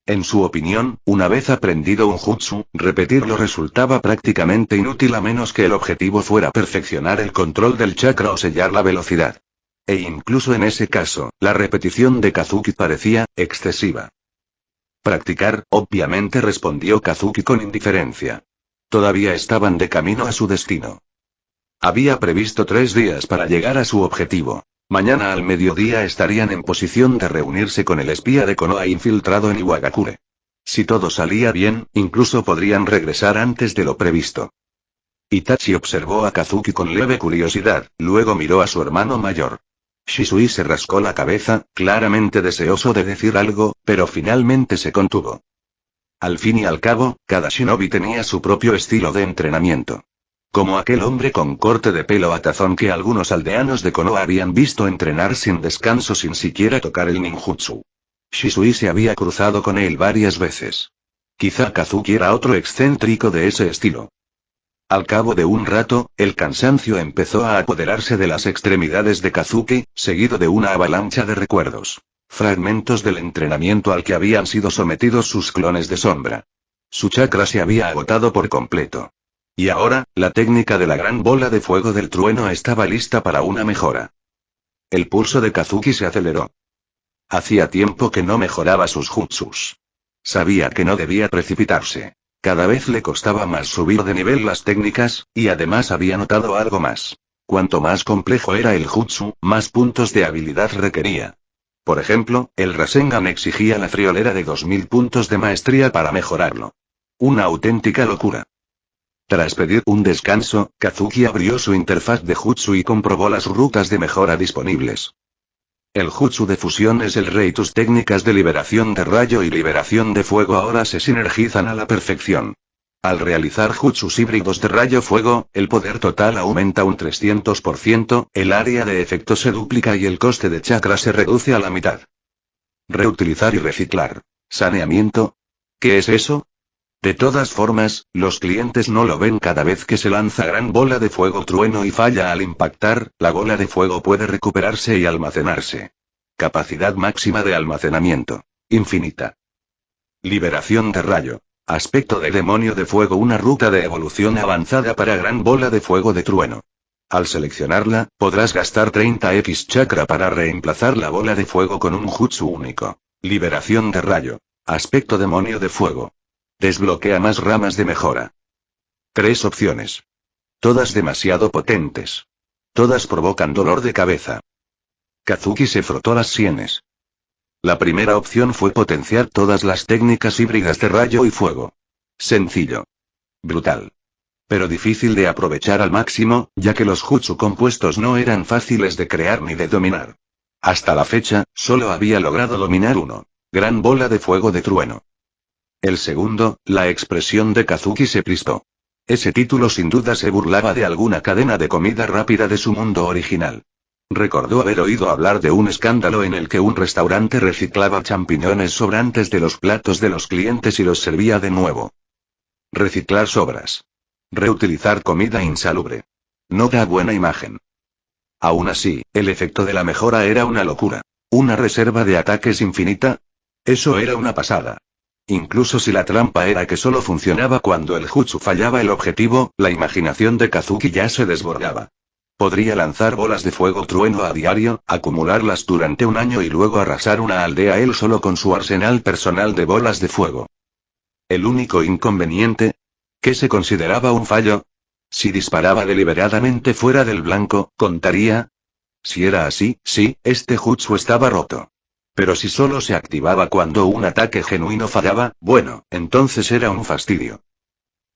En su opinión, una vez aprendido un jutsu, repetirlo resultaba prácticamente inútil a menos que el objetivo fuera perfeccionar el control del chakra o sellar la velocidad. E incluso en ese caso, la repetición de Kazuki parecía excesiva. «Practicar», obviamente, respondió Kazuki con indiferencia. Todavía estaban de camino a su destino. Había previsto 3 días para llegar a su objetivo. Mañana al mediodía estarían en posición de reunirse con el espía de Konoha infiltrado en Iwagakure. Si todo salía bien, incluso podrían regresar antes de lo previsto. Itachi observó a Kazuki con leve curiosidad, luego miró a su hermano mayor. Shisui se rascó la cabeza, claramente deseoso de decir algo, pero finalmente se contuvo. Al fin y al cabo, cada shinobi tenía su propio estilo de entrenamiento. Como aquel hombre con corte de pelo a tazón que algunos aldeanos de Konoha habían visto entrenar sin descanso sin siquiera tocar el ninjutsu. Shisui se había cruzado con él varias veces. Quizá Kazuki era otro excéntrico de ese estilo. Al cabo de un rato, el cansancio empezó a apoderarse de las extremidades de Kazuki, seguido de una avalancha de recuerdos. Fragmentos del entrenamiento al que habían sido sometidos sus clones de sombra. Su chakra se había agotado por completo. Y ahora, la técnica de la gran bola de fuego del trueno estaba lista para una mejora. El pulso de Kazuki se aceleró. Hacía tiempo que no mejoraba sus jutsus. Sabía que no debía precipitarse. Cada vez le costaba más subir de nivel las técnicas, y además había notado algo más. Cuanto más complejo era el jutsu, más puntos de habilidad requería. Por ejemplo, el Rasengan exigía la friolera de 2000 puntos de maestría para mejorarlo. Una auténtica locura. Tras pedir un descanso, Kazuki abrió su interfaz de jutsu y comprobó las rutas de mejora disponibles. El jutsu de fusión es el rey. Tus técnicas de liberación de rayo y liberación de fuego ahora se sinergizan a la perfección. Al realizar jutsus híbridos de rayo-fuego, el poder total aumenta un 300%, el área de efecto se duplica y el coste de chakra se reduce a la mitad. Reutilizar y reciclar. ¿Saneamiento? ¿Qué es eso? De todas formas, los clientes no lo ven cada vez que se lanza gran bola de fuego trueno y falla al impactar, la bola de fuego puede recuperarse y almacenarse. Capacidad máxima de almacenamiento. Infinita. Liberación de rayo. Aspecto de demonio de fuego. Una ruta de evolución avanzada para gran bola de fuego de trueno. Al seleccionarla, podrás gastar 30x chakra para reemplazar la bola de fuego con un jutsu único. Liberación de rayo. Aspecto demonio de fuego. Desbloquea más ramas de mejora. 3 opciones. Todas demasiado potentes. Todas provocan dolor de cabeza. Kazuki se frotó las sienes. La primera opción fue potenciar todas las técnicas híbridas de rayo y fuego. Sencillo. Brutal. Pero difícil de aprovechar al máximo, ya que los jutsu compuestos no eran fáciles de crear ni de dominar. Hasta la fecha, solo había logrado dominar uno. Gran bola de fuego de trueno. El segundo, la expresión de Kazuki se crispó. Ese título sin duda se burlaba de alguna cadena de comida rápida de su mundo original. Recordó haber oído hablar de un escándalo en el que un restaurante reciclaba champiñones sobrantes de los platos de los clientes y los servía de nuevo. Reciclar sobras. Reutilizar comida insalubre. No da buena imagen. Aún así, el efecto de la mejora era una locura. ¿Una reserva de ataques infinita? Eso era una pasada. Incluso si la trampa era que solo funcionaba cuando el jutsu fallaba el objetivo, la imaginación de Kazuki ya se desbordaba. Podría lanzar bolas de fuego trueno a diario, acumularlas durante un año y luego arrasar una aldea él solo con su arsenal personal de bolas de fuego. El único inconveniente, ¿qué se consideraba un fallo? Si disparaba deliberadamente fuera del blanco, ¿contaría? Si era así, sí, este jutsu estaba roto. Pero si solo se activaba cuando un ataque genuino fallaba, bueno, entonces era un fastidio.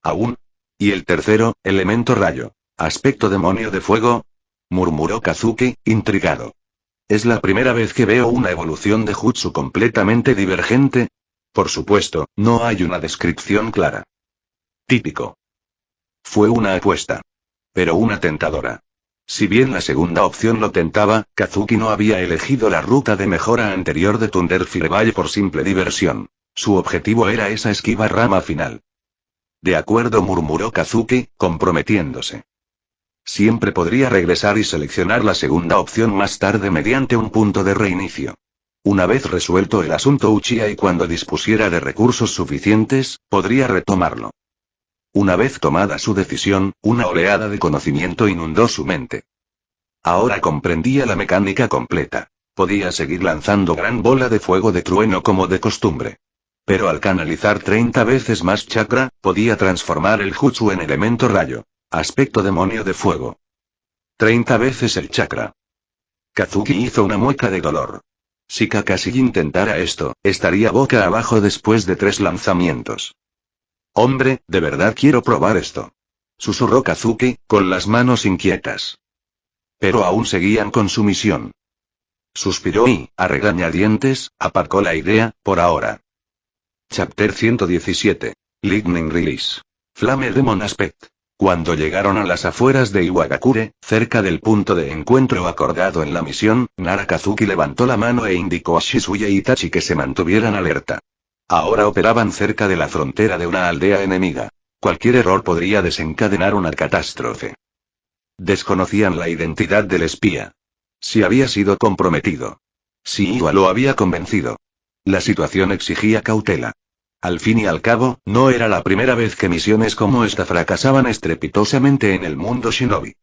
¿Aún? ¿Y el tercero, elemento rayo? ¿Aspecto demonio de fuego? Murmuró Kazuki, intrigado. ¿Es la primera vez que veo una evolución de jutsu completamente divergente? Por supuesto, no hay una descripción clara. Típico. Fue una apuesta. Pero una tentadora. Si bien la segunda opción lo tentaba, Kazuki no había elegido la ruta de mejora anterior de Thunder Fireball por simple diversión. Su objetivo era esa esquiva rama final. De acuerdo, murmuró Kazuki, comprometiéndose. Siempre podría regresar y seleccionar la segunda opción más tarde mediante un punto de reinicio. Una vez resuelto el asunto Uchiha y cuando dispusiera de recursos suficientes, podría retomarlo. Una vez tomada su decisión, una oleada de conocimiento inundó su mente. Ahora comprendía la mecánica completa. Podía seguir lanzando gran bola de fuego de trueno como de costumbre. Pero al canalizar 30 veces más chakra, podía transformar el jutsu en elemento rayo. Aspecto demonio de fuego. 30 veces el chakra. Kazuki hizo una mueca de dolor. Si Kakashi intentara esto, estaría boca abajo después de 3 lanzamientos. Hombre, de verdad quiero probar esto. Susurró Kazuki, con las manos inquietas. Pero aún seguían con su misión. Suspiró y, a regañadientes, aparcó la idea, por ahora. Chapter 117. Lightning Release. Flame Demon Aspect. Cuando llegaron a las afueras de Iwagakure, cerca del punto de encuentro acordado en la misión, Nara Kazuki levantó la mano e indicó a Shizuya y Itachi que se mantuvieran alerta. Ahora operaban cerca de la frontera de una aldea enemiga. Cualquier error podría desencadenar una catástrofe. Desconocían la identidad del espía. Si había sido comprometido. Si Iwa lo había convencido. La situación exigía cautela. Al fin y al cabo, no era la primera vez que misiones como esta fracasaban estrepitosamente en el mundo shinobi.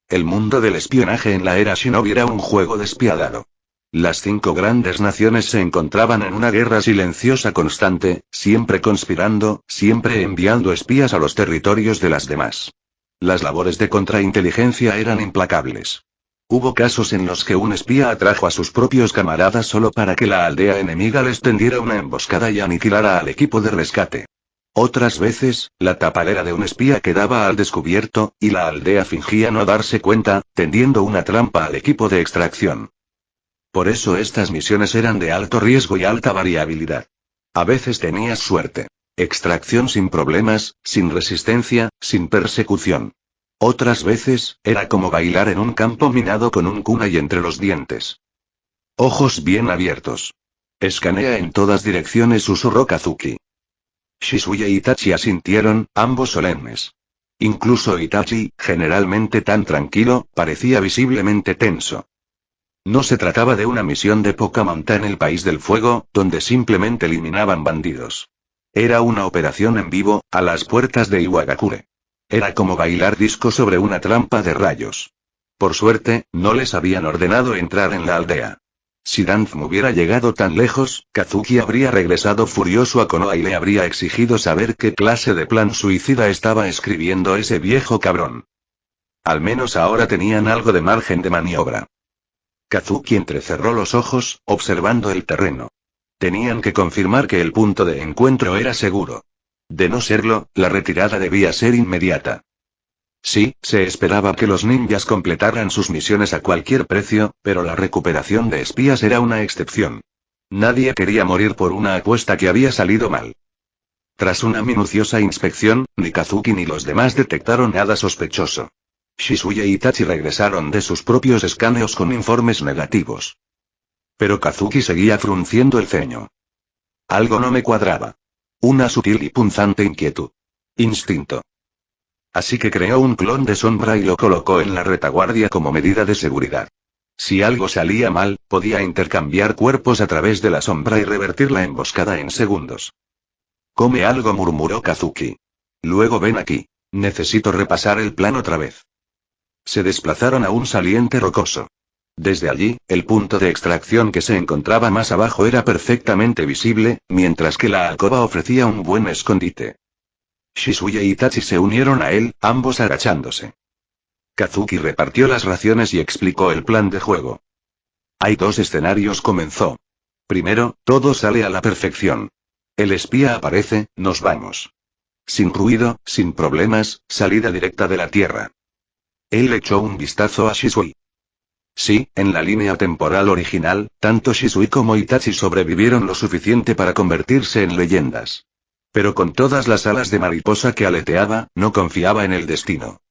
El mundo del espionaje en la era shinobi era un juego despiadado. Las 5 grandes naciones se encontraban en una guerra silenciosa constante, siempre conspirando, siempre enviando espías a los territorios de las demás. Las labores de contrainteligencia eran implacables. Hubo casos en los que un espía atrajo a sus propios camaradas solo para que la aldea enemiga les tendiera una emboscada y aniquilara al equipo de rescate. Otras veces, la tapadera de un espía quedaba al descubierto, y la aldea fingía no darse cuenta, tendiendo una trampa al equipo de extracción. Por eso estas misiones eran de alto riesgo y alta variabilidad. A veces tenías suerte. Extracción sin problemas, sin resistencia, sin persecución. Otras veces, era como bailar en un campo minado con un kunai entre los dientes. Ojos bien abiertos. Escanea en todas direcciones, susurró Kazuki. Shizuya y Itachi asintieron, ambos solemnes. Incluso Itachi, generalmente tan tranquilo, parecía visiblemente tenso. No se trataba de una misión de poca monta en el país del fuego, donde simplemente eliminaban bandidos. Era una operación en vivo, a las puertas de Iwagakure. Era como bailar disco sobre una trampa de rayos. Por suerte, no les habían ordenado entrar en la aldea. Si Danzm hubiera llegado tan lejos, Kazuki habría regresado furioso a Konoha y le habría exigido saber qué clase de plan suicida estaba escribiendo ese viejo cabrón. Al menos ahora tenían algo de margen de maniobra. Kazuki entrecerró los ojos, observando el terreno. Tenían que confirmar que el punto de encuentro era seguro. De no serlo, la retirada debía ser inmediata. Sí, se esperaba que los ninjas completaran sus misiones a cualquier precio, pero la recuperación de espías era una excepción. Nadie quería morir por una apuesta que había salido mal. Tras una minuciosa inspección, ni Kazuki ni los demás detectaron nada sospechoso. Shizuya y Itachi regresaron de sus propios escaneos con informes negativos. Pero Kazuki seguía frunciendo el ceño. Algo no me cuadraba. Una sutil y punzante inquietud. Instinto. Así que creó un clon de sombra y lo colocó en la retaguardia como medida de seguridad. Si algo salía mal, podía intercambiar cuerpos a través de la sombra y revertir la emboscada en segundos. Come algo, murmuró Kazuki. Luego ven aquí. Necesito repasar el plan otra vez. Se desplazaron a un saliente rocoso. Desde allí, el punto de extracción que se encontraba más abajo era perfectamente visible, mientras que la alcoba ofrecía un buen escondite. Shizuya y Itachi se unieron a él, ambos agachándose. Kazuki repartió las raciones y explicó el plan de juego. Hay dos escenarios, comenzó. Primero, todo sale a la perfección. El espía aparece, nos vamos. Sin ruido, sin problemas, salida directa de la Tierra. Él echó un vistazo a Shisui. Sí, en la línea temporal original, tanto Shisui como Itachi sobrevivieron lo suficiente para convertirse en leyendas. Pero con todas las alas de mariposa que aleteaba, no confiaba en el destino.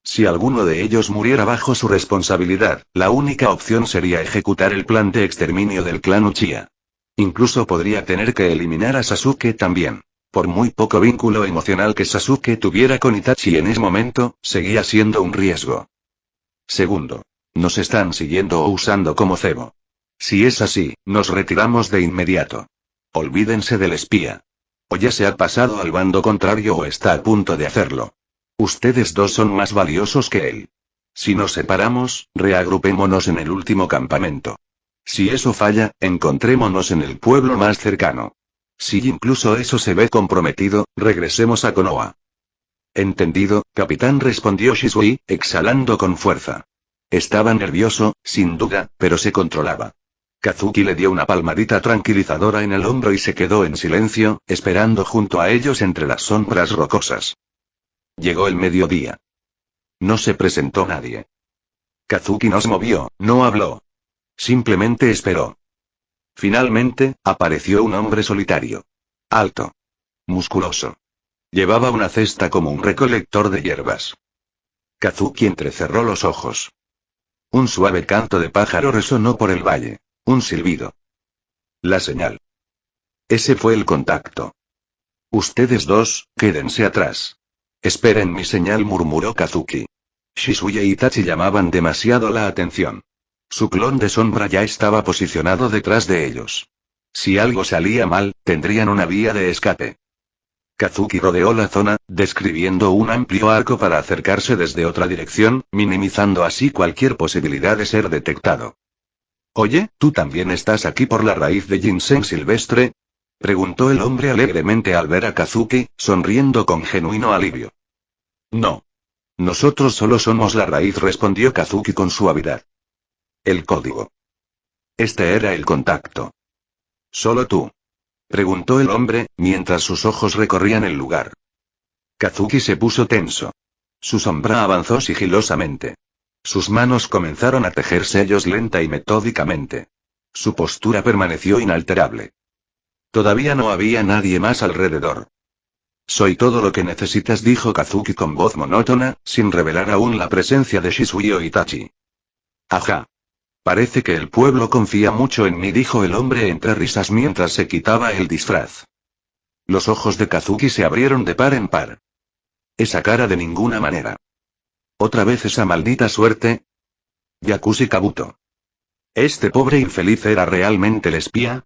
Si alguno de ellos muriera bajo su responsabilidad, la única opción sería ejecutar el plan de exterminio del clan Uchiha. Incluso podría tener que eliminar a Sasuke también. Por muy poco vínculo emocional que Sasuke tuviera con Itachi en ese momento, seguía siendo un riesgo. Segundo. Nos están siguiendo o usando como cebo. Si es así, nos retiramos de inmediato. Olvídense del espía. O ya se ha pasado al bando contrario o está a punto de hacerlo. Ustedes dos son más valiosos que él. Si nos separamos, reagrupémonos en el último campamento. Si eso falla, encontrémonos en el pueblo más cercano. Si incluso eso se ve comprometido, regresemos a Konoha. Entendido, capitán, respondió Shisui, exhalando con fuerza. Estaba nervioso, sin duda, pero se controlaba. Kazuki le dio una palmadita tranquilizadora en el hombro y se quedó en silencio, esperando junto a ellos entre las sombras rocosas. Llegó el mediodía. No se presentó nadie. Kazuki no se movió, no habló. Simplemente esperó. Finalmente, apareció un hombre solitario. Alto. Musculoso. Llevaba una cesta como un recolector de hierbas. Kazuki entrecerró los ojos. Un suave canto de pájaro resonó por el valle. Un silbido. La señal. Ese fue el contacto. Ustedes dos, quédense atrás. Esperen mi señal, murmuró Kazuki. Shizuya y Itachi llamaban demasiado la atención. Su clon de sombra ya estaba posicionado detrás de ellos. Si algo salía mal, tendrían una vía de escape. Kazuki rodeó la zona, describiendo un amplio arco para acercarse desde otra dirección, minimizando así cualquier posibilidad de ser detectado. Oye, ¿tú también estás aquí por la raíz de ginseng silvestre? Preguntó el hombre alegremente al ver a Kazuki, sonriendo con genuino alivio. No. Nosotros solo somos la raíz, respondió Kazuki con suavidad. El código. Este era el contacto. ¿Solo tú? Preguntó el hombre, mientras sus ojos recorrían el lugar. Kazuki se puso tenso. Su sombra avanzó sigilosamente. Sus manos comenzaron a tejer sellos lenta y metódicamente. Su postura permaneció inalterable. Todavía no había nadie más alrededor. Soy todo lo que necesitas, dijo Kazuki con voz monótona, sin revelar aún la presencia de Shisui o Itachi. Ajá. Parece que el pueblo confía mucho en mí, dijo el hombre entre risas mientras se quitaba el disfraz. Los ojos de Kazuki se abrieron de par en par. Esa cara de ninguna manera. ¿Otra vez esa maldita suerte? Yakushi Kabuto. ¿Este pobre infeliz era realmente el espía?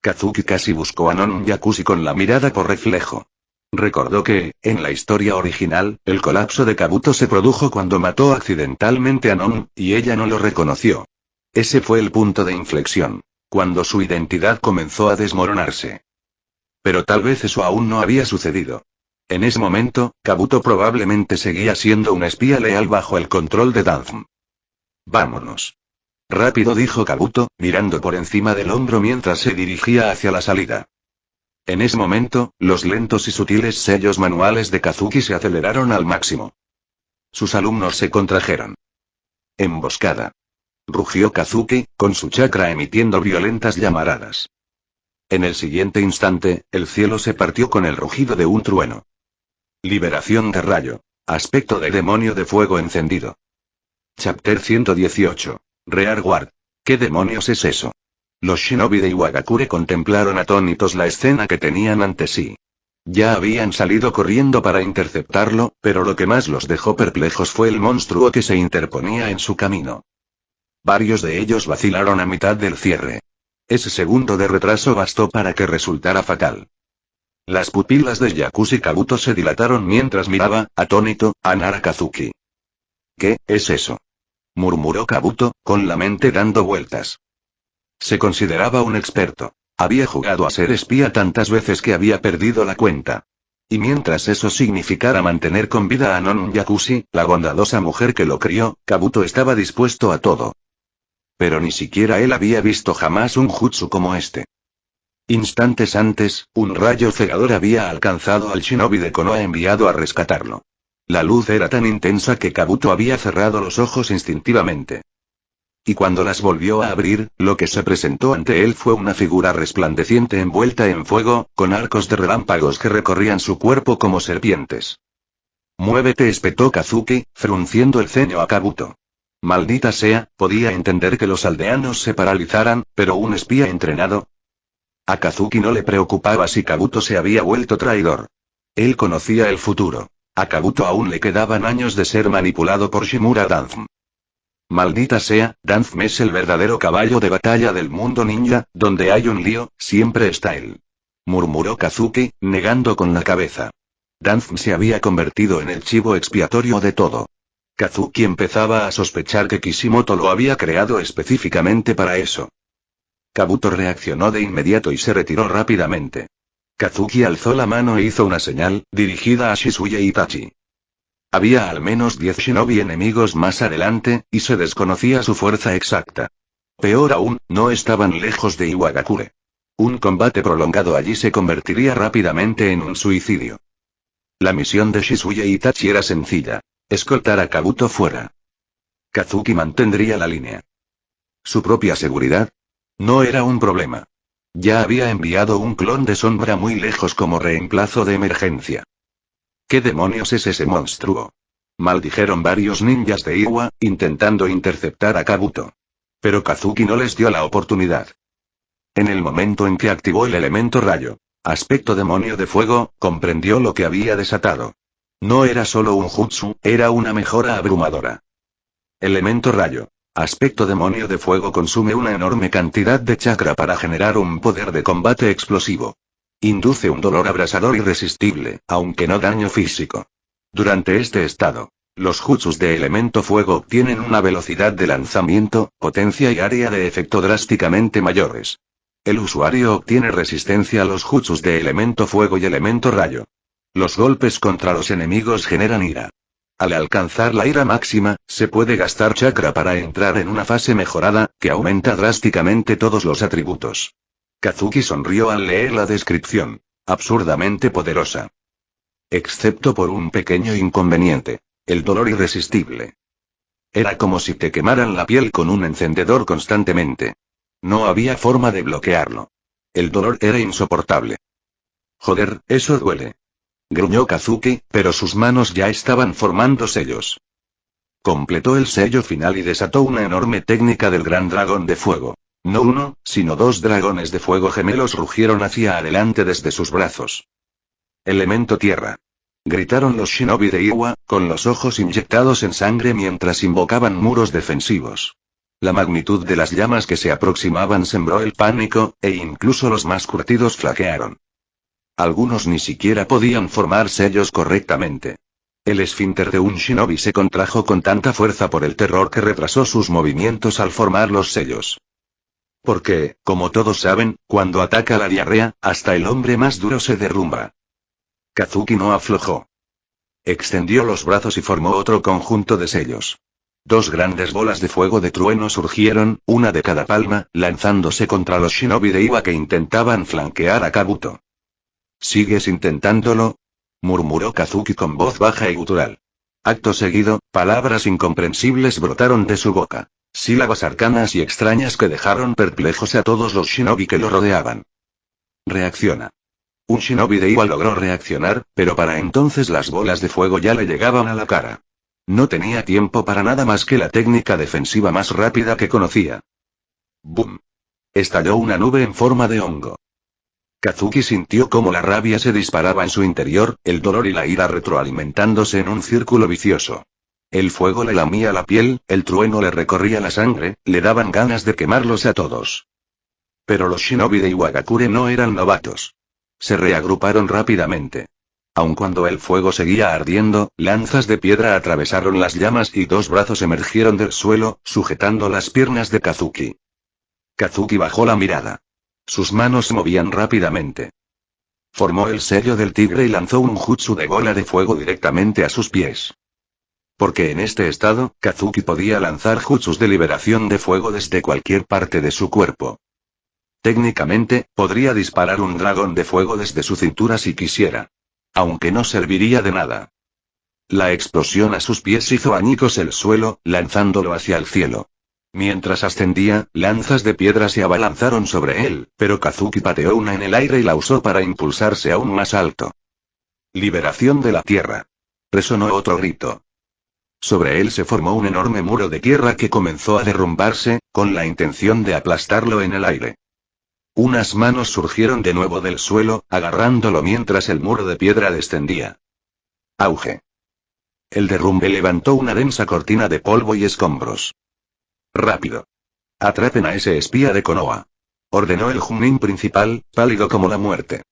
Kazuki casi buscó a Non Yakushi con la mirada por reflejo. Recordó que, en la historia original, el colapso de Kabuto se produjo cuando mató accidentalmente a Non, y ella no lo reconoció. Ese fue el punto de inflexión, cuando su identidad comenzó a desmoronarse. Pero tal vez eso aún no había sucedido. En ese momento, Kabuto probablemente seguía siendo un espía leal bajo el control de Danzm. Vámonos. Rápido, dijo Kabuto, mirando por encima del hombro mientras se dirigía hacia la salida. En ese momento, los lentos y sutiles sellos manuales de Kazuki se aceleraron al máximo. Sus alumnos se contrajeron. Emboscada. Rugió Kazuki, con su chakra emitiendo violentas llamaradas. En el siguiente instante, el cielo se partió con el rugido de un trueno. Liberación de rayo. Aspecto de demonio de fuego encendido. Chapter 118. Rearguard. ¿Qué demonios es eso? Los shinobi de Iwagakure contemplaron atónitos la escena que tenían ante sí. Ya habían salido corriendo para interceptarlo, pero lo que más los dejó perplejos fue el monstruo que se interponía en su camino. Varios de ellos vacilaron a mitad del cierre. Ese segundo de retraso bastó para que resultara fatal. Las pupilas de Yakushi Kabuto se dilataron mientras miraba, atónito, a Nara Kazuki. ¿Qué es eso?, murmuró Kabuto, con la mente dando vueltas. Se consideraba un experto. Había jugado a ser espía tantas veces que había perdido la cuenta. Y mientras eso significara mantener con vida a Non Yakushi, la bondadosa mujer que lo crió, Kabuto estaba dispuesto a todo. Pero ni siquiera él había visto jamás un jutsu como este. Instantes antes, un rayo cegador había alcanzado al shinobi de Konoha enviado a rescatarlo. La luz era tan intensa que Kabuto había cerrado los ojos instintivamente. Y cuando las volvió a abrir, lo que se presentó ante él fue una figura resplandeciente envuelta en fuego, con arcos de relámpagos que recorrían su cuerpo como serpientes. «Muévete», espetó Kazuki, frunciendo el ceño a Kabuto. Maldita sea, podía entender que los aldeanos se paralizaran, pero un espía entrenado. A Kazuki no le preocupaba si Kabuto se había vuelto traidor. Él conocía el futuro. A Kabuto aún le quedaban años de ser manipulado por Shimura Danzm. Maldita sea, Danzm es el verdadero caballo de batalla del mundo ninja, donde hay un lío, siempre está él. Murmuró Kazuki, negando con la cabeza. Danzm se había convertido en el chivo expiatorio de todo. Kazuki empezaba a sospechar que Kishimoto lo había creado específicamente para eso. Kabuto reaccionó de inmediato y se retiró rápidamente. Kazuki alzó la mano e hizo una señal, dirigida a Shizuya Itachi. Había al menos 10 shinobi enemigos más adelante, y se desconocía su fuerza exacta. Peor aún, no estaban lejos de Iwagakure. Un combate prolongado allí se convertiría rápidamente en un suicidio. La misión de Shizuya Itachi era sencilla: escoltar a Kabuto fuera. Kazuki mantendría la línea. Su propia seguridad no era un problema. Ya había enviado un clon de sombra muy lejos como reemplazo de emergencia. ¿Qué demonios es ese monstruo?, maldijeron varios ninjas de Iwa, intentando interceptar a Kabuto. Pero Kazuki no les dio la oportunidad. En el momento en que activó el elemento rayo, aspecto demonio de fuego, comprendió lo que había desatado. No era solo un jutsu, era una mejora abrumadora. Elemento rayo. Aspecto demonio de fuego consume una enorme cantidad de chakra para generar un poder de combate explosivo. Induce un dolor abrasador irresistible, aunque no daño físico. Durante este estado, los jutsus de elemento fuego obtienen una velocidad de lanzamiento, potencia y área de efecto drásticamente mayores. El usuario obtiene resistencia a los jutsus de elemento fuego y elemento rayo. Los golpes contra los enemigos generan ira. Al alcanzar la ira máxima, se puede gastar chakra para entrar en una fase mejorada, que aumenta drásticamente todos los atributos. Kazuki sonrió al leer la descripción. Absurdamente poderosa. Excepto por un pequeño inconveniente: el dolor irresistible. Era como si te quemaran la piel con un encendedor constantemente. No había forma de bloquearlo. El dolor era insoportable. Joder, eso duele. Gruñó Kazuki, pero sus manos ya estaban formando sellos. Completó el sello final y desató una enorme técnica del gran dragón de fuego. No uno, sino 2 dragones de fuego gemelos rugieron hacia adelante desde sus brazos. Elemento tierra. Gritaron los shinobi de Iwa, con los ojos inyectados en sangre mientras invocaban muros defensivos. La magnitud de las llamas que se aproximaban sembró el pánico, e incluso los más curtidos flaquearon. Algunos ni siquiera podían formar sellos correctamente. El esfínter de un shinobi se contrajo con tanta fuerza por el terror que retrasó sus movimientos al formar los sellos. Porque, como todos saben, cuando ataca la diarrea, hasta el hombre más duro se derrumba. Kazuki no aflojó. Extendió los brazos y formó otro conjunto de sellos. Dos grandes bolas de fuego de trueno surgieron, una de cada palma, lanzándose contra los shinobi de Iwa que intentaban flanquear a Kabuto. ¿Sigues intentándolo?, murmuró Kazuki con voz baja y gutural. Acto seguido, palabras incomprensibles brotaron de su boca. Sílabas arcanas y extrañas que dejaron perplejos a todos los shinobi que lo rodeaban. Reacciona. Un shinobi de Iwa logró reaccionar, pero para entonces las bolas de fuego ya le llegaban a la cara. No tenía tiempo para nada más que la técnica defensiva más rápida que conocía. ¡Bum! Estalló una nube en forma de hongo. Kazuki sintió cómo la rabia se disparaba en su interior, el dolor y la ira retroalimentándose en un círculo vicioso. El fuego le lamía la piel, el trueno le recorría la sangre, le daban ganas de quemarlos a todos. Pero los shinobi de Iwagakure no eran novatos. Se reagruparon rápidamente. Aun cuando el fuego seguía ardiendo, lanzas de piedra atravesaron las llamas y dos brazos emergieron del suelo, sujetando las piernas de Kazuki. Kazuki bajó la mirada. Sus manos se movían rápidamente. Formó el sello del tigre y lanzó un jutsu de bola de fuego directamente a sus pies. Porque en este estado, Kazuki podía lanzar jutsus de liberación de fuego desde cualquier parte de su cuerpo. Técnicamente, podría disparar un dragón de fuego desde su cintura si quisiera. Aunque no serviría de nada. La explosión a sus pies hizo añicos el suelo, lanzándolo hacia el cielo. Mientras ascendía, lanzas de piedra se abalanzaron sobre él, pero Kazuki pateó una en el aire y la usó para impulsarse aún más alto. Liberación de la tierra. Resonó otro grito. Sobre él se formó un enorme muro de tierra que comenzó a derrumbarse, con la intención de aplastarlo en el aire. Unas manos surgieron de nuevo del suelo, agarrándolo mientras el muro de piedra descendía. Auge. El derrumbe levantó una densa cortina de polvo y escombros. Rápido. Atrapen a ese espía de Konoha. Ordenó el Chunin principal, pálido como la muerte.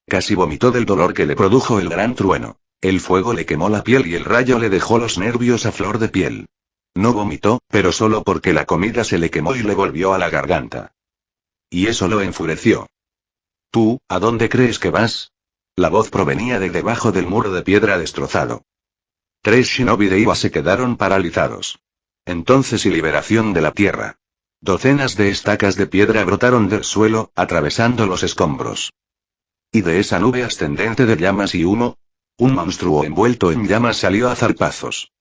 Casi vomitó del dolor que le produjo el gran trueno. El fuego le quemó la piel y el rayo le dejó los nervios a flor de piel. No vomitó, pero solo porque la comida se le quemó y le volvió a la garganta. Y eso lo enfureció. ¿Tú, a dónde crees que vas? La voz provenía de debajo del muro de piedra destrozado. 3 shinobi de Iwa se quedaron paralizados. Entonces y liberación de la tierra. Docenas de estacas de piedra brotaron del suelo, atravesando los escombros. Y de esa nube ascendente de llamas y humo, un monstruo envuelto en llamas salió a zarpazos.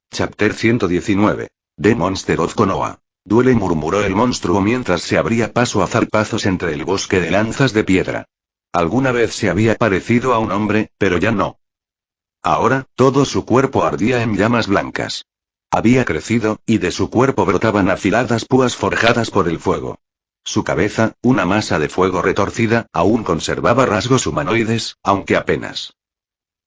Chapter 119. The Monster of Konoha. Duele, murmuró el monstruo mientras se abría paso a zarpazos entre el bosque de lanzas de piedra. Alguna vez se había parecido a un hombre, pero ya no. Ahora, todo su cuerpo ardía en llamas blancas. Había crecido, y de su cuerpo brotaban afiladas púas forjadas por el fuego. Su cabeza, una masa de fuego retorcida, aún conservaba rasgos humanoides, aunque apenas.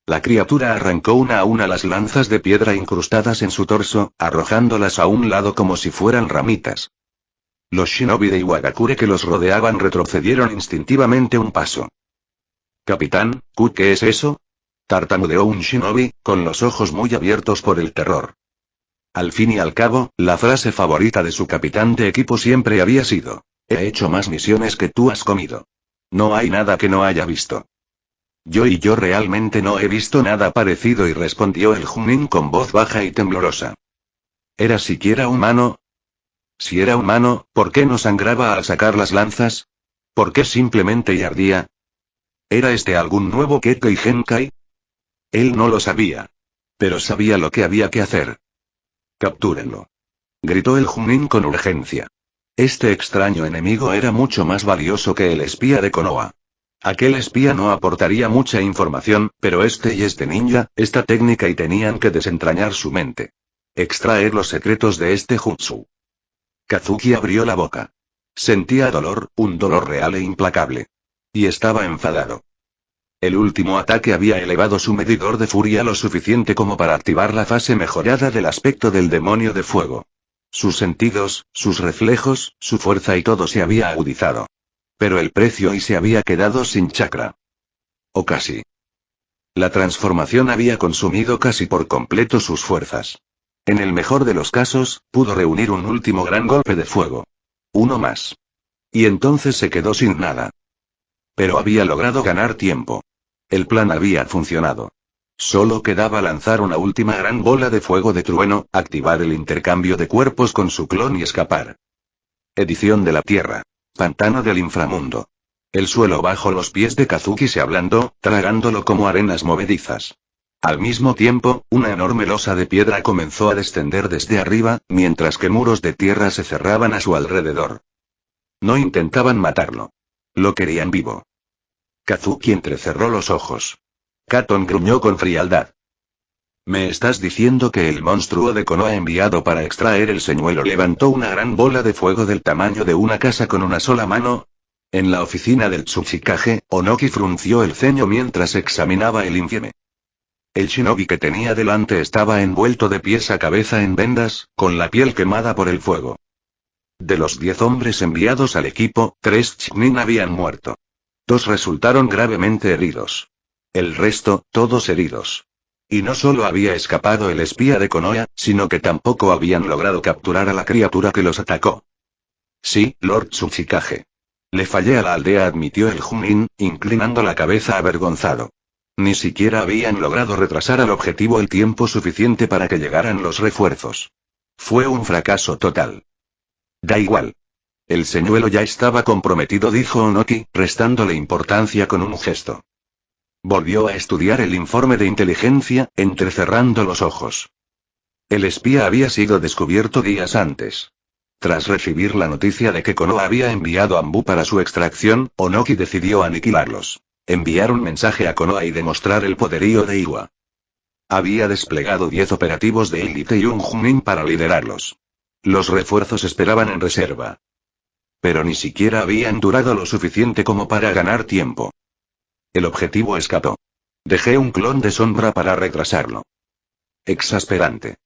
La criatura arrancó una a una las lanzas de piedra incrustadas en su torso, arrojándolas a un lado como si fueran ramitas. Los shinobi de Iwagakure que los rodeaban retrocedieron instintivamente un paso. Capitán, ¿qué es eso? Tartamudeó un shinobi, con los ojos muy abiertos por el terror. Al fin y al cabo, la frase favorita de su capitán de equipo siempre había sido: he hecho más misiones que tú has comido. No hay nada que no haya visto. Yo realmente no he visto nada parecido, y respondió el Chunin con voz baja y temblorosa. ¿Era siquiera humano? Si era humano, ¿por qué no sangraba al sacar las lanzas? ¿Por qué simplemente ardía? ¿Era este algún nuevo Kekkei Genkai? Él no lo sabía. Pero sabía lo que había que hacer. Captúrenlo. Gritó el Chunin con urgencia. Este extraño enemigo era mucho más valioso que el espía de Konoha. Aquel espía no aportaría mucha información, pero este y este ninja, esta técnica, y tenían que desentrañar su mente. Extraer los secretos de este jutsu. Kazuki abrió la boca. Sentía dolor, un dolor real e implacable. Y estaba enfadado. El último ataque había elevado su medidor de furia lo suficiente como para activar la fase mejorada del aspecto del demonio de fuego. Sus sentidos, sus reflejos, su fuerza y todo se había agudizado. Pero el precio y se había quedado sin chakra. O casi. La transformación había consumido casi por completo sus fuerzas. En el mejor de los casos, pudo reunir un último gran golpe de fuego. Uno más. Y entonces se quedó sin nada. Pero había logrado ganar tiempo. El plan había funcionado. Solo quedaba lanzar una última gran bola de fuego de trueno, activar el intercambio de cuerpos con su clon y escapar. Edición de la Tierra. Pantano del inframundo. El suelo bajo los pies de Kazuki se ablandó, tragándolo como arenas movedizas. Al mismo tiempo, una enorme losa de piedra comenzó a descender desde arriba, mientras que muros de tierra se cerraban a su alrededor. No intentaban matarlo. Lo querían vivo. Kazuki entrecerró los ojos. Katon gruñó con frialdad. ¿Me estás diciendo que el monstruo de Konoha enviado para extraer el señuelo levantó una gran bola de fuego del tamaño de una casa con una sola mano? En la oficina del Tsuchikage, Onoki frunció el ceño mientras examinaba el infieme. El shinobi que tenía delante estaba envuelto de pies a cabeza en vendas, con la piel quemada por el fuego. De los 10 hombres enviados al equipo, 3 Chunin habían muerto. 2 resultaron gravemente heridos. El resto, todos heridos. Y no solo había escapado el espía de Konoha, sino que tampoco habían logrado capturar a la criatura que los atacó. Sí, Lord Tsuchikage. Le fallé a la aldea, admitió el Chunin, inclinando la cabeza avergonzado. Ni siquiera habían logrado retrasar al objetivo el tiempo suficiente para que llegaran los refuerzos. Fue un fracaso total. Da igual. El señuelo ya estaba comprometido, dijo Onoki, restándole importancia con un gesto. Volvió a estudiar el informe de inteligencia, entrecerrando los ojos. El espía había sido descubierto días antes. Tras recibir la noticia de que Konoha había enviado a Anbu para su extracción, Onoki decidió aniquilarlos. Enviar un mensaje a Konoha y demostrar el poderío de Iwa. Había desplegado 10 operativos de élite y un Chunin para liderarlos. Los refuerzos esperaban en reserva. Pero ni siquiera habían durado lo suficiente como para ganar tiempo. El objetivo escapó. Dejé un clon de sombra para retrasarlo. Exasperante.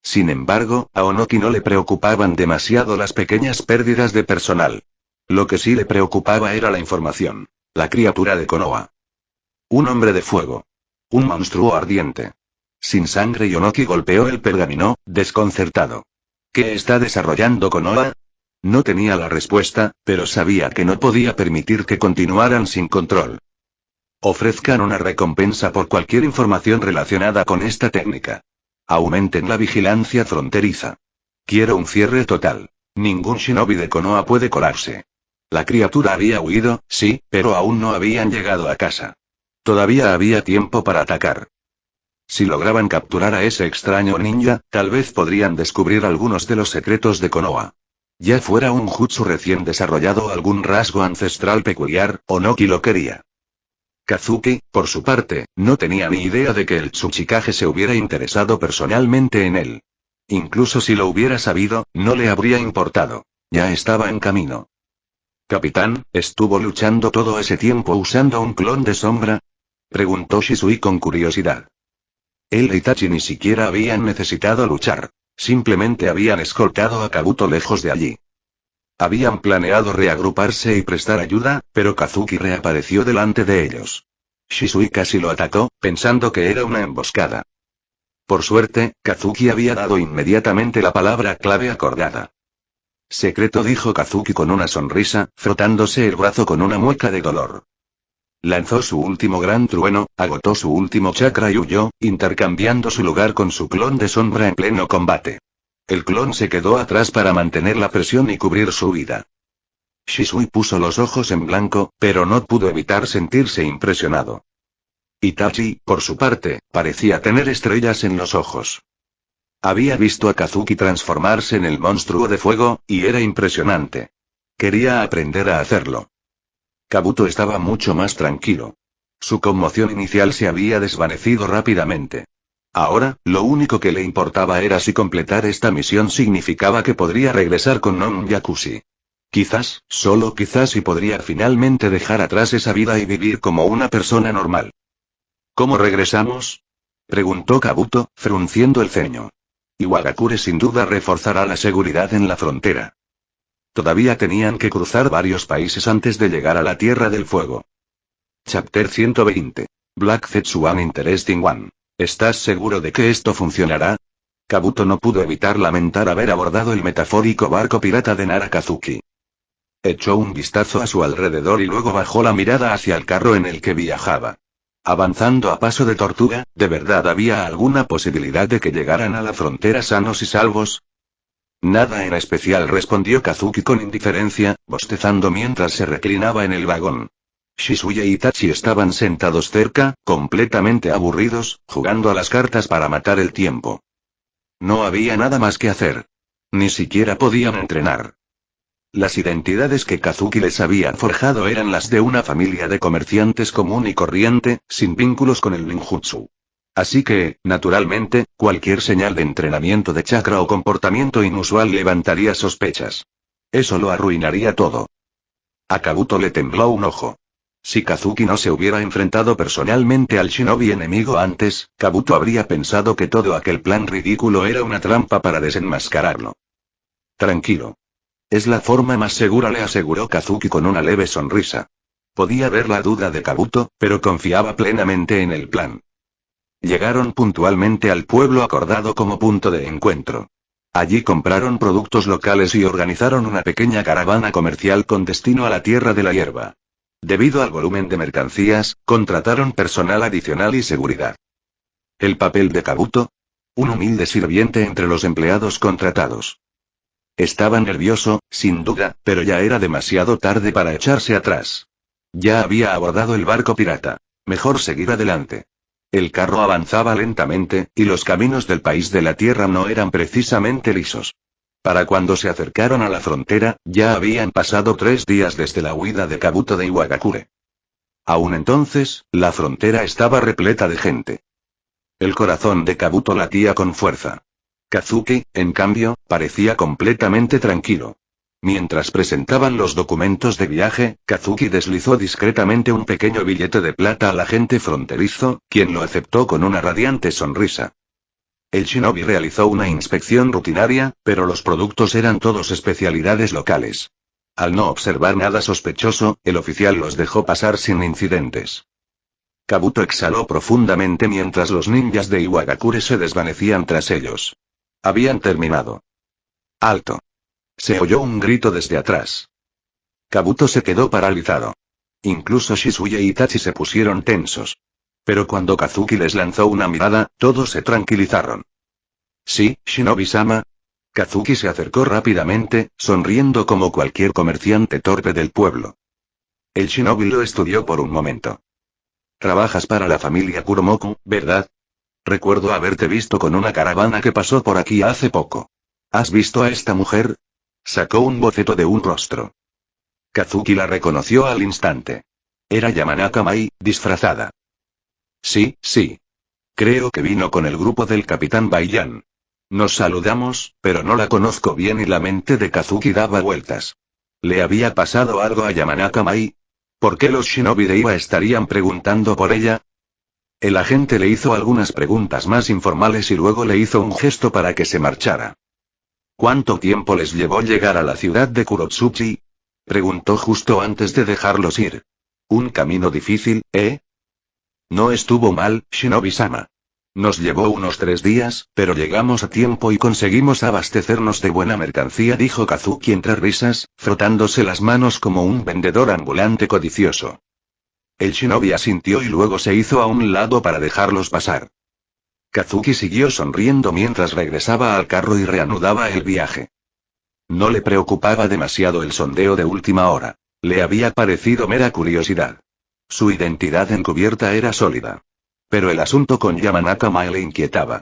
Sin embargo, a Onoki no le preocupaban demasiado las pequeñas pérdidas de personal. Lo que sí le preocupaba era la información. La criatura de Konoha. Un hombre de fuego. Un monstruo ardiente. Sin sangre, y Onoki golpeó el pergamino, desconcertado. ¿Qué está desarrollando Konoha? No tenía la respuesta, pero sabía que no podía permitir que continuaran sin control. Ofrezcan una recompensa por cualquier información relacionada con esta técnica. Aumenten la vigilancia fronteriza. Quiero un cierre total. Ningún shinobi de Konoha puede colarse. La criatura había huido, sí, pero aún no habían llegado a casa. Todavía había tiempo para atacar. Si lograban capturar a ese extraño ninja, tal vez podrían descubrir algunos de los secretos de Konoha. Ya fuera un jutsu recién desarrollado o algún rasgo ancestral peculiar, Onoki lo quería. Kazuki, por su parte, no tenía ni idea de que el Tsuchikage se hubiera interesado personalmente en él. Incluso si lo hubiera sabido, no le habría importado. Ya estaba en camino. Capitán, ¿estuvo luchando todo ese tiempo usando un clon de sombra? Preguntó Shisui con curiosidad. Él e Itachi ni siquiera habían necesitado luchar. Simplemente habían escoltado a Kabuto lejos de allí. Habían planeado reagruparse y prestar ayuda, pero Kazuki reapareció delante de ellos. Shisui casi lo atacó, pensando que era una emboscada. Por suerte, Kazuki había dado inmediatamente la palabra clave acordada. Secreto, dijo Kazuki con una sonrisa, frotándose el brazo con una mueca de dolor. Lanzó su último gran trueno, agotó su último chakra y huyó, intercambiando su lugar con su clon de sombra en pleno combate. El clon se quedó atrás para mantener la presión y cubrir su huida. Shisui puso los ojos en blanco, pero no pudo evitar sentirse impresionado. Itachi, por su parte, parecía tener estrellas en los ojos. Había visto a Kazuki transformarse en el monstruo de fuego, y era impresionante. Quería aprender a hacerlo. Kabuto estaba mucho más tranquilo. Su conmoción inicial se había desvanecido rápidamente. Ahora, lo único que le importaba era si completar esta misión significaba que podría regresar con Non Yakushi. Quizás, solo quizás, y podría finalmente dejar atrás esa vida y vivir como una persona normal. ¿Cómo regresamos?, preguntó Kabuto, frunciendo el ceño. Iwagakure sin duda reforzará la seguridad en la frontera. Todavía tenían que cruzar varios países antes de llegar a la Tierra del Fuego. Chapter 120. Black Zetsuan Interesting One. ¿Estás seguro de que esto funcionará? Kabuto no pudo evitar lamentar haber abordado el metafórico barco pirata de Nara Kazuki. Echó un vistazo a su alrededor y luego bajó la mirada hacia el carro en el que viajaba. Avanzando a paso de tortuga, ¿de verdad había alguna posibilidad de que llegaran a la frontera sanos y salvos? Nada en especial, respondió Kazuki con indiferencia, bostezando mientras se reclinaba en el vagón. Shizuya y Itachi estaban sentados cerca, completamente aburridos, jugando a las cartas para matar el tiempo. No había nada más que hacer. Ni siquiera podían entrenar. Las identidades que Kazuki les había forjado eran las de una familia de comerciantes común y corriente, sin vínculos con el ninjutsu. Así que, naturalmente, cualquier señal de entrenamiento de chakra o comportamiento inusual levantaría sospechas. Eso lo arruinaría todo. A Kabuto le tembló un ojo. Si Kazuki no se hubiera enfrentado personalmente al shinobi enemigo antes, Kabuto habría pensado que todo aquel plan ridículo era una trampa para desenmascararlo. Tranquilo. Es la forma más segura, le aseguró Kazuki con una leve sonrisa. Podía ver la duda de Kabuto, pero confiaba plenamente en el plan. Llegaron puntualmente al pueblo acordado como punto de encuentro. Allí compraron productos locales y organizaron una pequeña caravana comercial con destino a la Tierra de la Hierba. Debido al volumen de mercancías, contrataron personal adicional y seguridad. El papel de Kabuto. Un humilde sirviente entre los empleados contratados. Estaba nervioso, sin duda, pero ya era demasiado tarde para echarse atrás. Ya había abordado el barco pirata. Mejor seguir adelante. El carro avanzaba lentamente, y los caminos del país de la Tierra no eran precisamente lisos. Para cuando se acercaron a la frontera, ya habían pasado 3 días desde la huida de Kabuto de Iwagakure. Aún entonces, la frontera estaba repleta de gente. El corazón de Kabuto latía con fuerza. Kazuki, en cambio, parecía completamente tranquilo. Mientras presentaban los documentos de viaje, Kazuki deslizó discretamente un pequeño billete de plata al agente fronterizo, quien lo aceptó con una radiante sonrisa. El shinobi realizó una inspección rutinaria, pero los productos eran todos especialidades locales. Al no observar nada sospechoso, el oficial los dejó pasar sin incidentes. Kabuto exhaló profundamente mientras los ninjas de Iwagakure se desvanecían tras ellos. Habían terminado. ¡Alto! Se oyó un grito desde atrás. Kabuto se quedó paralizado. Incluso Shizuya y Itachi se pusieron tensos. Pero cuando Kazuki les lanzó una mirada, todos se tranquilizaron. Sí, Shinobi-sama. Kazuki se acercó rápidamente, sonriendo como cualquier comerciante torpe del pueblo. El shinobi lo estudió por un momento. Trabajas para la familia Kuromoku, ¿verdad? Recuerdo haberte visto con una caravana que pasó por aquí hace poco. ¿Has visto a esta mujer? Sacó un boceto de un rostro. Kazuki la reconoció al instante. Era Yamanaka Mai, disfrazada. Sí, sí. Creo que vino con el grupo del capitán Baiyan. Nos saludamos, pero no la conozco bien y la mente de Kazuki daba vueltas. ¿Le había pasado algo a Yamanaka Mai? ¿Por qué los shinobi de Iwa estarían preguntando por ella? El agente le hizo algunas preguntas más informales y luego le hizo un gesto para que se marchara. ¿Cuánto tiempo les llevó llegar a la ciudad de Kurotsuchi? Preguntó justo antes de dejarlos ir. Un camino difícil, ¿eh? No estuvo mal, Shinobi-sama. Nos llevó unos 3 días, pero llegamos a tiempo y conseguimos abastecernos de buena mercancía, dijo Kazuki entre risas, frotándose las manos como un vendedor ambulante codicioso. El shinobi asintió y luego se hizo a un lado para dejarlos pasar. Kazuki siguió sonriendo mientras regresaba al carro y reanudaba el viaje. No le preocupaba demasiado el sondeo de última hora. Le había parecido mera curiosidad. Su identidad encubierta era sólida. Pero el asunto con Yamanaka Mai le inquietaba.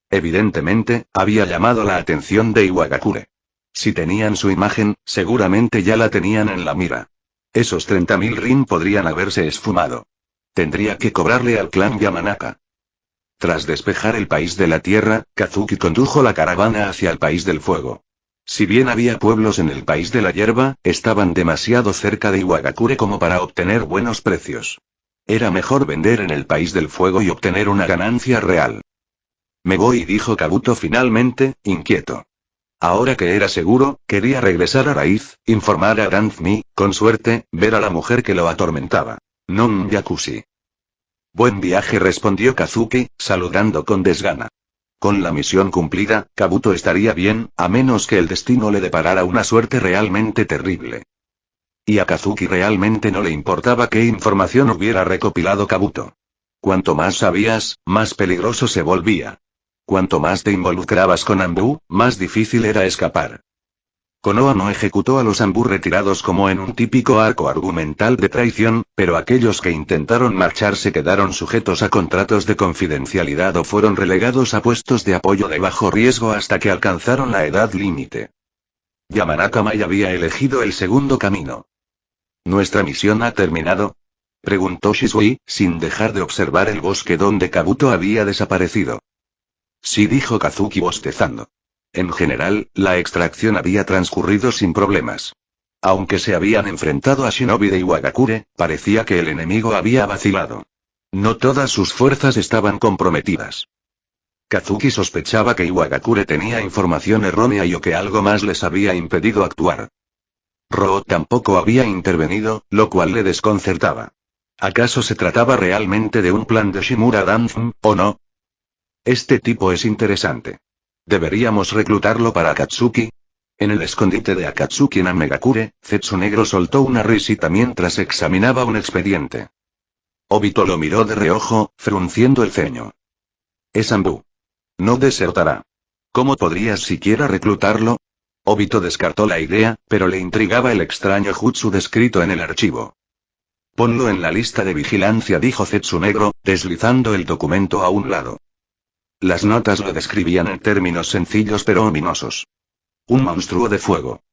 Evidentemente, había llamado la atención de Iwagakure. Si tenían su imagen, seguramente ya la tenían en la mira. Esos 30.000 rin podrían haberse esfumado. Tendría que cobrarle al clan Yamanaka. Tras despejar el país de la tierra, Kazuki condujo la caravana hacia el país del fuego. Si bien había pueblos en el país de la hierba, estaban demasiado cerca de Iwagakure como para obtener buenos precios. Era mejor vender en el país del fuego y obtener una ganancia real. Me voy, dijo Kabuto finalmente, inquieto. Ahora que era seguro, quería regresar a Raíz, informar a Danzmi, con suerte, ver a la mujer que lo atormentaba. No un jacuzzi. Buen viaje, respondió Kazuki, saludando con desgana. Con la misión cumplida, Kabuto estaría bien, a menos que el destino le deparara una suerte realmente terrible. Y a Kazuki realmente no le importaba qué información hubiera recopilado Kabuto. Cuanto más sabías, más peligroso se volvía. Cuanto más te involucrabas con Anbu, más difícil era escapar. Konoha no ejecutó a los Anbu retirados como en un típico arco argumental de traición, pero aquellos que intentaron marcharse quedaron sujetos a contratos de confidencialidad o fueron relegados a puestos de apoyo de bajo riesgo hasta que alcanzaron la edad límite. Yamanaka Mai había elegido el segundo camino. ¿Nuestra misión ha terminado?, preguntó Shisui, sin dejar de observar el bosque donde Kabuto había desaparecido. Sí, dijo Kazuki bostezando. En general, la extracción había transcurrido sin problemas. Aunque se habían enfrentado a Shinobi de Iwagakure, parecía que el enemigo había vacilado. No todas sus fuerzas estaban comprometidas. Kazuki sospechaba que Iwagakure tenía información errónea y o que algo más les había impedido actuar. Roo tampoco había intervenido, lo cual le desconcertaba. ¿Acaso se trataba realmente de un plan de Shimura Danzum, o no? Este tipo es interesante. ¿Deberíamos reclutarlo para Akatsuki? En el escondite de Akatsuki en Amegakure, Zetsu Negro soltó una risita mientras examinaba un expediente. Obito lo miró de reojo, frunciendo el ceño. Es Anbu. No desertará. ¿Cómo podrías siquiera reclutarlo? Obito descartó la idea, pero le intrigaba el extraño jutsu descrito en el archivo. Ponlo en la lista de vigilancia, dijo Zetsu Negro, deslizando el documento a un lado. Las notas lo describían en términos sencillos pero ominosos. Un monstruo de fuego.